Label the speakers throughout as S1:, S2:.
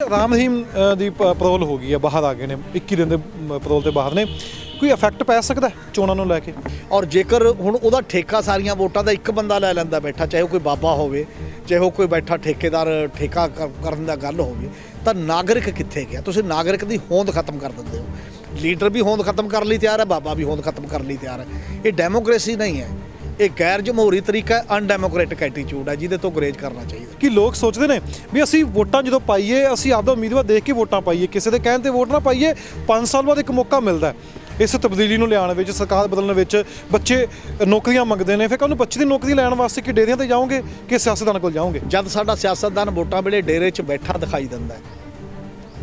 S1: राम रहीम ਦੀ parole ਹੋ ਗਈ ਹੈ, ਬਾਹਰ ਆ ਗਏ ਨੇ 21 ਦਿਨ ਦੇ ਪੈਰੋਲ ਤੇ ਬਾਹਰ ਨੇ। ਕੋਈ ਇਫੈਕਟ ਪੈ ਸਕਦਾ ਚੋਣਾਂ ਨੂੰ ਲੈ ਕੇ?
S2: ਔਰ ਜੇਕਰ ਹੁਣ ਉਹਦਾ ਠੇਕਾ ਸਾਰੀਆਂ ਵੋਟਾਂ ਦਾ ਇੱਕ ਬੰਦਾ ਲੈ ਲੈਂਦਾ ਬੈਠਾ, ਚਾਹੇ ਉਹ ਕੋਈ ਬਾਬਾ ਹੋਵੇ, ਚਾਹੇ ਉਹ ਕੋਈ ਬੈਠਾ ਠੇਕੇਦਾਰ ਠੇਕਾ ਕਰਨ ਦਾ ਗੱਲ ਹੋਵੇ, ਤਾਂ ਨਾਗਰਿਕ ਕਿੱਥੇ ਗਿਆ? ਤੁਸੀਂ ਨਾਗਰਿਕ ਦੀ ਹੋਂਦ ਖਤਮ ਕਰ ਦਿੰਦੇ ਹੋ। ਲੀਡਰ ਵੀ ਹੋਂਦ ਖਤਮ ਕਰਨ ਲਈ ਤਿਆਰ ਹੈ, ਬਾਬਾ ਵੀ ਹੋਂਦ ਖਤਮ ਕਰਨ ਲਈ ਤਿਆਰ ਹੈ। ਇਹ ਡੈਮੋਕ੍ਰੇਸੀ ਨਹੀਂ ਹੈ, ਇਹ ਗੈਰ ਜਮਹੂਰੀ ਤਰੀਕਾ ਹੈ, ਅਨਡੈਮੋਕ੍ਰੈਟਿਕ ਐਟੀਟਿਊਡ ਹੈ, ਜਿਹਦੇ ਤੋਂ ਗੁਰੇਜ਼ ਕਰਨਾ ਚਾਹੀਦਾ।
S1: ਕਿ ਲੋਕ ਸੋਚਦੇ ਨੇ ਵੀ ਅਸੀਂ ਵੋਟਾਂ ਜਦੋਂ ਪਾਈਏ, ਅਸੀਂ ਆਪਦਾ ਉਮੀਦਵਾਰ ਦੇਖ ਕੇ ਵੋਟਾਂ ਪਾਈਏ, ਕਿਸੇ ਦੇ ਕਹਿਣ ਤੇ ਵੋਟ ਨਾ ਪਾਈਏ। 5 ਸਾਲ ਬਾਅਦ ਇੱਕ ਮੌਕਾ ਮਿਲਦਾ ਇਸ ਤਬਦੀਲੀ ਨੂੰ ਲਿਆਉਣ ਵਿੱਚ, ਸਰਕਾਰ ਬਦਲਣ ਵਿੱਚ। ਬੱਚੇ ਨੌਕਰੀਆਂ ਮੰਗਦੇ ਨੇ, ਫਿਰ ਕੱਲ੍ਹ ਨੂੰ ਬੱਚੇ ਦੀ ਨੌਕਰੀ ਲੈਣ ਵਾਸਤੇ ਕਿ ਡੇਰਿਆਂ ਤੇ ਜਾਓਗੇ ਕਿ ਸਿਆਸਤਦਾਨ ਕੋਲ ਜਾਓਗੇ?
S2: ਜਦ ਸਾਡਾ ਸਿਆਸਤਦਾਨ ਵੋਟਾਂ ਵੇਲੇ ਡੇਰੇ 'ਚ ਬੈਠਾ ਦਿਖਾਈ ਦਿੰਦਾ ਹੈ,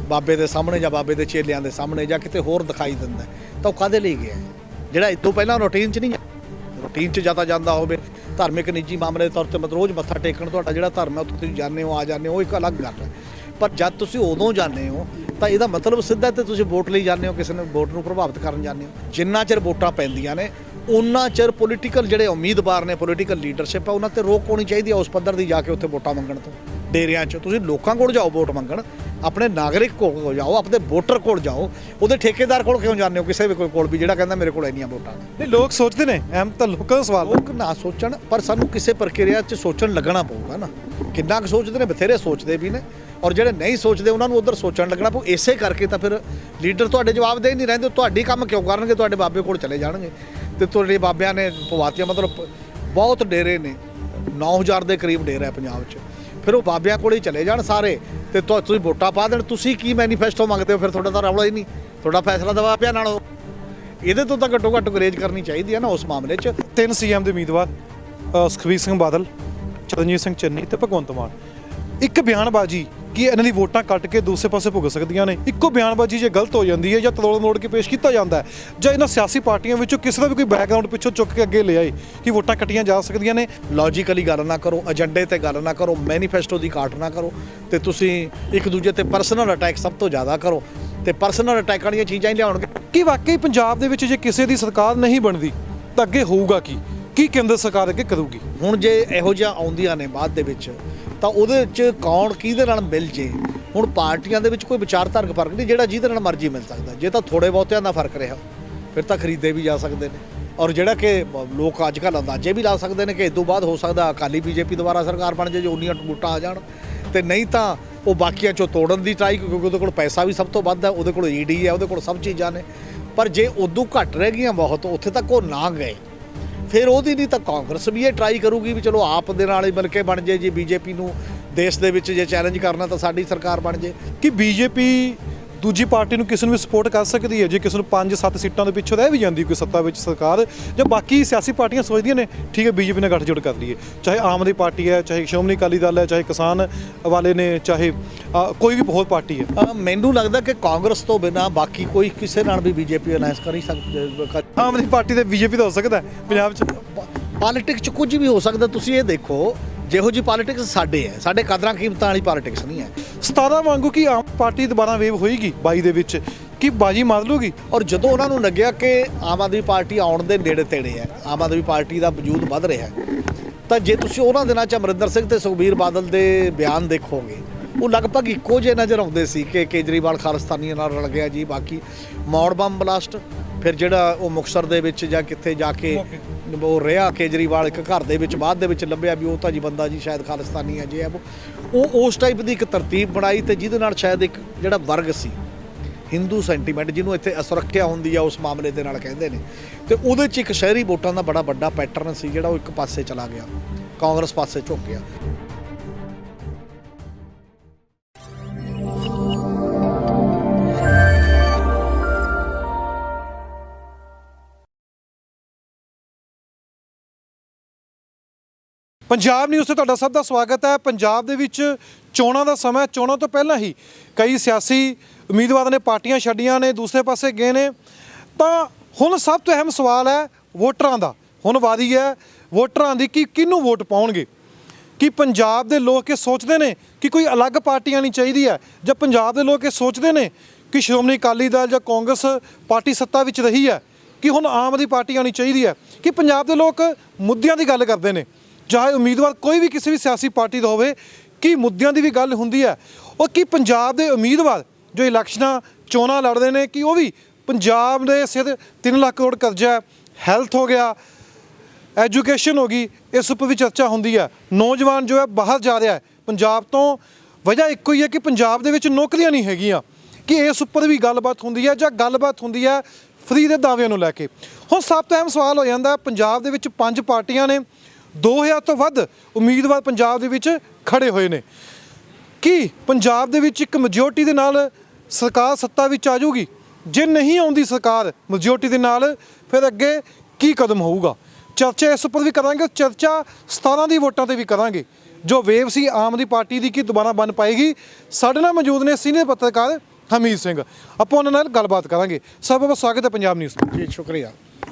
S2: ਬਾਬੇ ਦੇ ਸਾਹਮਣੇ ਜਾਂ ਬਾਬੇ ਦੇ ਚੇਲਿਆਂ ਦੇ ਸਾਹਮਣੇ ਜਾਂ ਕਿਤੇ ਹੋਰ ਦਿਖਾਈ ਦਿੰਦਾ, ਤਾਂ ਉਹ ਕਾਹਦੇ ਲਈ ਗਿਆ? ਜਿਹੜਾ ਇਸ ਤੋਂ ਪਹਿਲਾਂ ਰੂਟੀਨ 'ਚ ਨਹੀਂ, ਰੂਟੀਨ 'ਚ ਜ਼ਿਆਦਾ ਜਾਂਦਾ ਹੋਵੇ, ਧਾਰਮਿਕ ਨਿੱਜੀ ਮਾਮਲੇ ਦੇ ਤੌਰ 'ਤੇ ਮਤਲਬ ਰੋਜ਼ ਮੱਥਾ ਟੇਕਣ ਤੁਹਾਡਾ ਜਿਹੜਾ ਧਰਮ ਹੈ ਉੱਥੇ ਤੁਸੀਂ ਜਾਂਦੇ ਹੋ, ਆ ਜਾਂਦੇ ਹੋ, ਉਹ ਇੱਕ ਅਲੱਗ ਗੱਲ ਹੈ। ਪਰ ਜਦ ਤੁਸੀਂ ਉਦੋਂ ਜਾਂਦੇ ਹੋ ਤਾਂ ਇਹਦਾ ਮਤਲਬ ਸਿੱਧਾ ਤੇ ਤੁਸੀਂ ਵੋਟ ਲਈ ਜਾਂਦੇ ਹੋ, ਕਿਸੇ ਨੇ ਵੋਟ ਨੂੰ ਪ੍ਰਭਾਵਿਤ ਕਰਨ ਜਾਂਦੇ ਹੋ। ਜਿੰਨਾ ਚਿਰ ਵੋਟਾਂ ਪੈਂਦੀਆਂ ਨੇ ਉਹਨਾਂ ਚਿਰ ਪੋਲੀਟੀਕਲ ਜਿਹੜੇ ਉਮੀਦਵਾਰ ਨੇ, ਪੋਲੀਟੀਕਲ ਲੀਡਰਸ਼ਿਪ ਹੈ, ਉਹਨਾਂ ਤੇ ਰੋਕ ਹੋਣੀ ਚਾਹੀਦੀ ਹੈ ਉਸ ਪੱਧਰ ਦੀ। ਜਾ ਕੇ ਉੱਥੇ ਵੋਟਾਂ ਮੰਗਣ ਤੋਂ, ਡੇਰਿਆਂ 'ਚ ਤੁਸੀਂ ਲੋਕਾਂ ਕੋਲ ਜਾਓ ਵੋਟ ਮੰਗਣ, ਆਪਣੇ ਨਾਗਰਿਕ ਕੋਲ ਜਾਓ, ਆਪਣੇ ਵੋਟਰ ਕੋਲ ਜਾਓ। ਉਹਦੇ ਠੇਕੇਦਾਰ ਕੋਲ ਕਿਉਂ ਜਾਂਦੇ ਹੋ? ਕਿਸੇ ਵੀ ਕੋਲ ਵੀ ਜਿਹੜਾ ਕਹਿੰਦਾ ਮੇਰੇ ਕੋਲ ਇੰਨੀਆਂ ਵੋਟਾਂ ਨੇ।
S1: ਨਹੀਂ, ਲੋਕ ਸੋਚਦੇ ਨੇ, ਅਹਿਮ ਤਾਂ ਲੋਕਾਂ ਦਾ ਸਵਾਲ।
S2: ਲੋਕ ਨਾ ਸੋਚਣ, ਪਰ ਸਾਨੂੰ ਕਿਸੇ ਪ੍ਰਕਿਰਿਆ 'ਚ ਸੋਚਣ ਲੱਗਣਾ ਪਊਗਾ ਨਾ। ਕਿੰਨਾ ਕੁ ਸੋਚਦੇ ਨੇ? ਬਥੇਰੇ ਸੋਚਦੇ ਵੀ ਨੇ, ਔਰ ਜਿਹੜੇ ਨਹੀਂ ਸੋਚਦੇ ਉਹਨਾਂ ਨੂੰ ਉੱਧਰ ਸੋਚਣ ਲੱਗਣਾ ਪਊ। ਇਸੇ ਕਰਕੇ ਤਾਂ ਫਿਰ ਲੀਡਰ ਤੁਹਾਡੇ ਜਵਾਬਦੇਹ ਨਹੀਂ ਰਹਿੰਦੇ। ਤੁਹਾਡੀ ਕੰਮ ਕਿਉਂ ਕਰਨਗੇ? ਤੁਹਾਡੇ ਬਾਬੇ ਕੋਲ ਚਲੇ ਜਾਣਗੇ ਤੇ ਤੁਹਾਡੇ ਬਾਬਿਆਂ ਨੇ ਪਵਾਤੀਆਂ। ਮਤਲਬ ਬਹੁਤ ਡੇਰੇ ਨੇ, 9000 ਦੇ ਕਰੀਬ ਡੇਰਾ ਹੈ ਪੰਜਾਬ 'ਚ। ਫਿਰ ਉਹ ਬਾਬਿਆਂ ਕੋਲ ਹੀ ਚਲੇ ਜਾਣ ਸਾਰੇ ਤੇ ਤੁਸੀਂ ਵੋਟਾਂ ਪਾ ਦੇਣ। ਤੁਸੀਂ ਕੀ ਮੈਨੀਫੈਸਟੋ ਮੰਗਦੇ ਹੋ? ਫਿਰ ਤੁਹਾਡਾ ਤਾਂ ਰੌਲਾ ਹੀ ਨਹੀਂ, ਤੁਹਾਡਾ ਫੈਸਲਾ ਤਾਂ ਬਾਬਿਆਂ ਨਾਲ ਹੋ। ਇਹਦੇ ਤੋਂ ਤਾਂ ਘੱਟੋ ਘੱਟ ਗੁਰੇਜ਼ ਕਰਨੀ ਚਾਹੀਦੀ ਹੈ ਨਾ ਉਸ ਮਾਮਲੇ 'ਚ।
S1: 3 CM ਦੇ ਉਮੀਦਵਾਰ ਸੁਖਬੀਰ ਸਿੰਘ ਬਾਦਲ, ਚਰਨਜੀਤ ਸਿੰਘ ਚੰਨੀ ਤੇ ਭਗਵੰਤ ਮਾਨ। ਇੱਕ ਬਿਆਨਬਾਜ਼ੀ ਕਿ ਇਹਨਾਂ ਦੀ ਵੋਟਾਂ ਕੱਟ ਕੇ ਦੂਸਰੇ ਪਾਸੇ ਭੁਗਤ ਸਕਦੀਆਂ ਨੇ। ਇੱਕੋ ਬਿਆਨਬਾਜ਼ੀ ਜੇ ਗਲਤ ਹੋ ਜਾਂਦੀ ਹੈ ਜਾਂ ਤਰੋੜ ਮੋੜ ਕੇ ਪੇਸ਼ ਕੀਤਾ ਜਾਂਦਾ ਹੈ, ਜਾਂ ਇਹਨਾਂ ਸਿਆਸੀ ਪਾਰਟੀਆਂ ਵਿੱਚੋਂ ਕਿਸੇ ਦਾ ਵੀ ਕੋਈ ਬੈਕਗ੍ਰਾਉਂਡ ਪਿੱਛੋਂ ਚੁੱਕ ਕੇ ਅੱਗੇ ਲੈ ਆਏ ਕਿ ਵੋਟਾਂ ਕੱਟੀਆਂ ਜਾ ਸਕਦੀਆਂ ਨੇ।
S2: ਲੌਜੀਕਲੀ ਗੱਲ ਨਾ ਕਰੋ, ਏਜੰਡੇ ਤੇ ਗੱਲ ਨਾ ਕਰੋ, ਮੈਨੀਫੈਸਟੋ ਦੀ ਕਾਟ ਨਾ ਕਰੋ, ਤੇ ਤੁਸੀਂ ਇੱਕ ਦੂਜੇ ਤੇ ਪਰਸਨਲ ਅਟੈਕ ਸਭ ਤੋਂ ਜ਼ਿਆਦਾ ਕਰੋ, ਤੇ ਪਰਸਨਲ ਅਟੈਕ ਵਾਲੀਆਂ ਚੀਜ਼ਾਂ ਹੀ ਲਿਆਉਣਗੇ।
S1: ਕਿ ਵਾਕਈ ਪੰਜਾਬ ਦੇ ਵਿੱਚ ਜੇ ਕਿਸੇ ਦੀ ਸਰਕਾਰ ਨਹੀਂ ਬਣਦੀ ਤਾਂ ਅੱਗੇ ਹੋਊਗਾ ਕੀ ਕੇਂਦਰ ਸਰਕਾਰ ਅੱਗੇ ਕਰੂਗੀ?
S2: ਹੁਣ ਜੇ ਇਹੋ ਜਿਹਾ ਆਉਂਦੀਆਂ ਨੇ ਬਾਅਦ ਦੇ ਵਿੱਚ, ਤਾਂ ਉਹਦੇ 'ਚ ਕੌਣ ਕਿਹਦੇ ਨਾਲ ਮਿਲ ਜੇ? ਹੁਣ ਪਾਰਟੀਆਂ ਦੇ ਵਿੱਚ ਕੋਈ ਵਿਚਾਰਧਾਰਕ ਫਰਕ ਨਹੀਂ, ਜਿਹੜਾ ਜਿਹਦੇ ਨਾਲ ਮਰਜ਼ੀ ਮਿਲ ਸਕਦਾ। ਜੇ ਤਾਂ ਥੋੜੇ ਬਹੁਤਿਆਂ ਦਾ ਫਰਕ ਰਿਹਾ ਫਿਰ ਤਾਂ ਖਰੀਦੇ ਵੀ ਜਾ ਸਕਦੇ ਨੇ, ਔਰ ਜਿਹੜਾ ਕਿ ਲੋਕ ਅੱਜ ਕੱਲ੍ਹ ਅੰਦਾਜ਼ੇ ਵੀ ਲਾ ਸਕਦੇ ਨੇ ਕਿ ਇਸ ਤੋਂ ਬਾਅਦ ਹੋ ਸਕਦਾ ਅਕਾਲੀ BJP ਦੁਬਾਰਾ ਸਰਕਾਰ ਬਣ ਜਾਏ, ਜੇ ਉਨੀਆਂ ਵੋਟਾਂ ਆ ਜਾਣ। ਤੇ ਨਹੀਂ ਤਾਂ ਉਹ ਬਾਕੀਆਂ 'ਚੋਂ ਤੋੜਨ ਦੀ ਟਰਾਈ, ਕਿਉਂਕਿ ਉਹਦੇ ਕੋਲ ਪੈਸਾ ਵੀ ਸਭ ਤੋਂ ਵੱਧ ਹੈ, ਉਹਦੇ ਕੋਲ ED ਹੈ, ਉਹਦੇ ਕੋਲ ਸਭ ਚੀਜ਼ਾਂ ਨੇ। ਪਰ ਜੇ ਉਦੋਂ ਘੱਟ ਰਹਿ ਗਈਆਂ ਬਹੁਤ, ਉੱਥੇ ਤੱਕ ਉਹ ਨਾ ਗਏ, ਫਿਰ ਉਹਦੀ ਨਹੀਂ ਤਾਂ ਕਾਂਗਰਸ ਵੀ ਇਹ ਟਰਾਈ ਕਰੂਗੀ ਵੀ ਚਲੋ ਆਪ ਦੇ ਨਾਲ ਹੀ ਮਿਲ ਕੇ ਬਣ ਜੇ। ਜੀ BJP ਨੂੰ ਦੇਸ਼ ਦੇ ਵਿੱਚ ਜੇ ਚੈਲੰਜ ਕਰਨਾ ਤਾਂ ਸਾਡੀ ਸਰਕਾਰ ਬਣ ਜੇ। ਕਿ BJP ਦੂਜੀ ਪਾਰਟੀ ਨੂੰ ਕਿਸੇ ਨੂੰ ਵੀ ਸਪੋਰਟ ਕਰ ਸਕਦੀ ਹੈ ਜੇ ਕਿਸੇ ਨੂੰ 5-7 ਸੀਟਾਂ ਦੇ ਪਿੱਛੋਂ ਰਹਿ ਵੀ ਜਾਂਦੀ ਕੋਈ ਸੱਤਾ ਵਿੱਚ ਸਰਕਾਰ, ਜਾਂ ਬਾਕੀ ਸਿਆਸੀ ਪਾਰਟੀਆਂ ਸੋਚਦੀਆਂ ਨੇ ਠੀਕ ਹੈ BJP ਨਾਲ ਗੱਠਜੋੜ ਕਰ ਲਈਏ, ਚਾਹੇ ਆਮ ਆਦਮੀ ਪਾਰਟੀ ਹੈ, ਚਾਹੇ ਸ਼੍ਰੋਮਣੀ ਅਕਾਲੀ ਦਲ ਹੈ, ਚਾਹੇ ਕਿਸਾਨ ਵਾਲੇ ਨੇ, ਚਾਹੇ ਕੋਈ ਵੀ ਬਹੁਤ ਪਾਰਟੀ ਹੈ। ਮੈਨੂੰ ਲੱਗਦਾ ਕਿ ਕਾਂਗਰਸ ਤੋਂ ਬਿਨਾਂ ਬਾਕੀ ਕੋਈ ਕਿਸੇ ਨਾਲ ਵੀ BJP ਅਲਾਇੰਸ ਕਰ ਹੀ ਸਕਦਾ।
S1: ਆਮ ਆਦਮੀ ਪਾਰਟੀ ਤੇ BJP ਦਾ ਹੋ ਸਕਦਾ ਪੰਜਾਬ 'ਚ।
S2: ਪੋਲੀਟਿਕਸ 'ਚ ਕੁਝ ਵੀ ਹੋ ਸਕਦਾ। ਤੁਸੀਂ ਇਹ ਦੇਖੋ, ਜਿਹੋ ਜੀ ਪੋਲੀਟਿਕਸ ਸਾਡੇ ਹੈ, ਸਾਡੇ ਕਦਰਾਂ ਕੀਮਤਾਂ ਵਾਲੀ ਪੋਲੀਟਿਕਸ ਨਹੀਂ ਹੈ।
S1: 17 ਵਾਂਗੂ ਕਿ ਆਮ ਪਾਰਟੀ ਦੁਬਾਰਾ ਵੇਵ ਹੋਏਗੀ 22 ਦੇ ਵਿੱਚ, ਕਿ ਬਾਜੀ ਮਾਰ ਲੂਗੀ।
S2: ਔਰ ਜਦੋਂ ਉਹਨਾਂ ਨੂੰ ਲੱਗਿਆ ਕਿ ਆਮ ਆਦਮੀ ਪਾਰਟੀ ਆਉਣ ਦੇ ਨੇੜੇ ਤੇੜੇ ਹੈ, ਆਮ ਆਦਮੀ ਪਾਰਟੀ ਦਾ ਵਜੂਦ ਵੱਧ ਰਿਹਾ, ਤਾਂ ਜੇ ਤੁਸੀਂ ਉਹਨਾਂ ਦਿਨਾਂ 'ਚ ਅਮਰਿੰਦਰ ਸਿੰਘ ਤੇ ਸੁਖਬੀਰ ਬਾਦਲ ਦੇ ਬਿਆਨ ਦੇਖੋਗੇ, ਉਹ ਲਗਭਗ ਇੱਕੋ ਜਿਹੇ ਨਜ਼ਰ ਆਉਂਦੇ ਸੀ ਕਿ ਕੇਜਰੀਵਾਲ ਖਾਲਿਸਤਾਨੀਆਂ ਨਾਲ ਰਲ ਗਿਆ ਜੀ। ਬਾਕੀ ਮੌੜ ਬੰਬ ਬਲਾਸਟ, ਫਿਰ ਜਿਹੜਾ ਉਹ ਮੁਕਤਸਰ ਦੇ ਵਿੱਚ ਜਾਂ ਕਿੱਥੇ ਜਾ ਕੇ ਉਹ ਰਿਹਾ ਕੇਜਰੀਵਾਲ ਇੱਕ ਘਰ ਦੇ ਵਿੱਚ, ਬਾਅਦ ਦੇ ਵਿੱਚ ਲੱਭਿਆ ਵੀ ਉਹ ਤਾਂ ਜੀ ਬੰਦਾ ਜੀ ਸ਼ਾਇਦ ਖਾਲਿਸਤਾਨੀ ਹੈ ਜੇ ਹੈ ਉਹ ਉਸ ਟਾਈਪ ਦੀ ਇੱਕ ਤਰਤੀਬ ਬਣਾਈ, ਤੇ ਜਿਹਦੇ ਨਾਲ ਸ਼ਾਇਦ ਇੱਕ ਜਿਹੜਾ ਵਰਗ ਸੀ ਹਿੰਦੂ ਸੈਂਟੀਮੈਂਟ ਜਿਹਨੂੰ ਇੱਥੇ ਅਸੁਰੱਖਿਆ ਹੁੰਦੀ ਆ ਉਸ ਮਾਮਲੇ ਦੇ ਨਾਲ ਕਹਿੰਦੇ ਨੇ, ਤੇ ਉਹਦੇ 'ਚ ਇੱਕ ਸ਼ਹਿਰੀ ਵੋਟਾਂ ਦਾ ਬੜਾ ਵੱਡਾ ਪੈਟਰਨ ਸੀ ਜਿਹੜਾ ਉਹ ਇੱਕ ਪਾਸੇ ਚਲਾ ਗਿਆ, ਕਾਂਗਰਸ ਪਾਸੇ ਝੁਕ ਗਿਆ।
S1: ਪੰਜਾਬ ਨਿਊਜ਼ ਤੇ ਤੁਹਾਡਾ ਸਭ ਦਾ ਸਵਾਗਤ ਹੈ। ਪੰਜਾਬ ਦੇ ਵਿੱਚ ਚੋਣਾਂ ਦਾ ਸਮਾਂ, ਚੋਣਾਂ ਤੋਂ ਪਹਿਲਾਂ ਹੀ ਕਈ ਸਿਆਸੀ ਉਮੀਦਵਾਰਾਂ ਨੇ ਪਾਰਟੀਆਂ ਛੱਡੀਆਂ ਨੇ, ਦੂਸਰੇ ਪਾਸੇ ਗਏ ਨੇ। ਤਾਂ ਹੁਣ ਸਭ ਤੋਂ ਅਹਿਮ ਸਵਾਲ ਹੈ ਵੋਟਰਾਂ ਦਾ। ਹੁਣ ਵਾਰੀ ਹੈ ਵੋਟਰਾਂ ਦੀ ਕਿ ਕਿਹਨੂੰ ਵੋਟ ਪਾਉਣਗੇ। ਕਿ ਪੰਜਾਬ ਦੇ ਲੋਕ ਇਹ ਸੋਚਦੇ ਨੇ ਕਿ ਕੋਈ ਅਲੱਗ ਪਾਰਟੀ ਆਉਣੀ ਚਾਹੀਦੀ ਹੈ, ਜਾਂ ਪੰਜਾਬ ਦੇ ਲੋਕ ਇਹ ਸੋਚਦੇ ਨੇ ਕਿ ਸ਼੍ਰੋਮਣੀ ਅਕਾਲੀ ਦਲ ਜਾਂ ਕਾਂਗਰਸ ਪਾਰਟੀ ਸੱਤਾ ਵਿੱਚ ਰਹੀ ਹੈ, ਕਿ ਹੁਣ ਆਮ ਆਦਮੀ ਪਾਰਟੀ ਆਉਣੀ ਚਾਹੀਦੀ ਹੈ। ਕਿ ਪੰਜਾਬ ਦੇ ਲੋਕ ਮੁੱਦਿਆਂ ਦੀ ਗੱਲ ਕਰਦੇ ਨੇ, ਚਾਹੇ ਉਮੀਦਵਾਰ ਕੋਈ ਵੀ ਕਿਸੇ ਵੀ ਸਿਆਸੀ ਪਾਰਟੀ ਦਾ ਹੋਵੇ, ਕਿ ਮੁੱਦਿਆਂ ਦੀ ਵੀ ਗੱਲ ਹੁੰਦੀ ਹੈ। ਉਹ ਕੀ ਪੰਜਾਬ ਦੇ ਉਮੀਦਵਾਰ ਜੋ ਇਲੈਕਸ਼ਨਾਂ ਚੋਣਾਂ ਲੜਦੇ ਨੇ ਕਿ ਉਹ ਵੀ ਪੰਜਾਬ ਦੇ ਸਿਰ 3 ਲੱਖ ਕਰੋੜ ਕਰਜ਼ਾ ਹੈ, ਹੈਲਥ ਹੋ ਗਿਆ, ਐਜੂਕੇਸ਼ਨ ਹੋ ਗਈ, ਇਸ ਉੱਪਰ ਵੀ ਚਰਚਾ ਹੁੰਦੀ ਹੈ। ਨੌਜਵਾਨ ਜੋ ਹੈ ਬਾਹਰ ਜਾ ਰਿਹਾ ਹੈ ਪੰਜਾਬ ਤੋਂ, ਵਜ੍ਹਾ ਇੱਕੋ ਹੀ ਹੈ ਕਿ ਪੰਜਾਬ ਦੇ ਵਿੱਚ ਨੌਕਰੀਆਂ ਨਹੀਂ ਹੈਗੀਆਂ। ਕਿ ਇਸ ਉੱਪਰ ਵੀ ਗੱਲਬਾਤ ਹੁੰਦੀ ਹੈ ਜਾਂ ਗੱਲਬਾਤ ਹੁੰਦੀ ਹੈ ਫਰੀ ਦੇ ਦਾਅਵਿਆਂ ਨੂੰ ਲੈ ਕੇ। ਹੁਣ ਸਭ ਤੋਂ ਅਹਿਮ ਸਵਾਲ ਹੋ ਜਾਂਦਾ, ਪੰਜਾਬ ਦੇ ਵਿੱਚ 5 ਪਾਰਟੀਆਂ ਨੇ, 2000 ਤੋਂ ਵੱਧ ਉਮੀਦਵਾਰ ਪੰਜਾਬ ਦੇ ਵਿੱਚ ਖੜੇ ਹੋਏ ਨੇ। ਕੀ ਪੰਜਾਬ ਦੇ ਵਿੱਚ ਇੱਕ ਮੈਜੋਰਟੀ ਦੇ ਨਾਲ ਸਰਕਾਰ ਸੱਤਾ ਵਿੱਚ ਆ ਜਾਊਗੀ? ਜੇ ਨਹੀਂ ਆਉਂਦੀ ਸਰਕਾਰ ਮੈਜੋਰਟੀ ਦੇ ਨਾਲ, ਫਿਰ ਅੱਗੇ ਕੀ ਕਦਮ ਹੋਊਗਾ? ਚਰਚਾ ਇਸ ਉੱਪਰ ਵੀ ਕਰਾਂਗੇ। ਚਰਚਾ 17 ਦੀ ਵੋਟਾਂ ਤੇ ਵੀ ਕਰਾਂਗੇ। ਜੋ ਵੇਵ ਸੀ ਆਮ ਆਦਮੀ ਪਾਰਟੀ ਦੀ, ਕੀ ਦੁਬਾਰਾ ਬਣ ਪਾਏਗੀ? ਸਾਡੇ ਨਾਲ ਮੌਜੂਦ ਨੇ ਸੀਨੀਅਰ ਪੱਤਰਕਾਰ ਹਮੀਦ ਸਿੰਘ, ਆਪਾਂ ਉਹਨਾਂ ਨਾਲ ਗੱਲਬਾਤ ਕਰਾਂਗੇ। ਸਭ ਦਾ ਸਵਾਗਤ ਹੈ ਪੰਜਾਬ ਨਿਊਜ਼ ਵਿੱਚ।
S2: ਜੀ ਸ਼ੁਕਰੀਆ।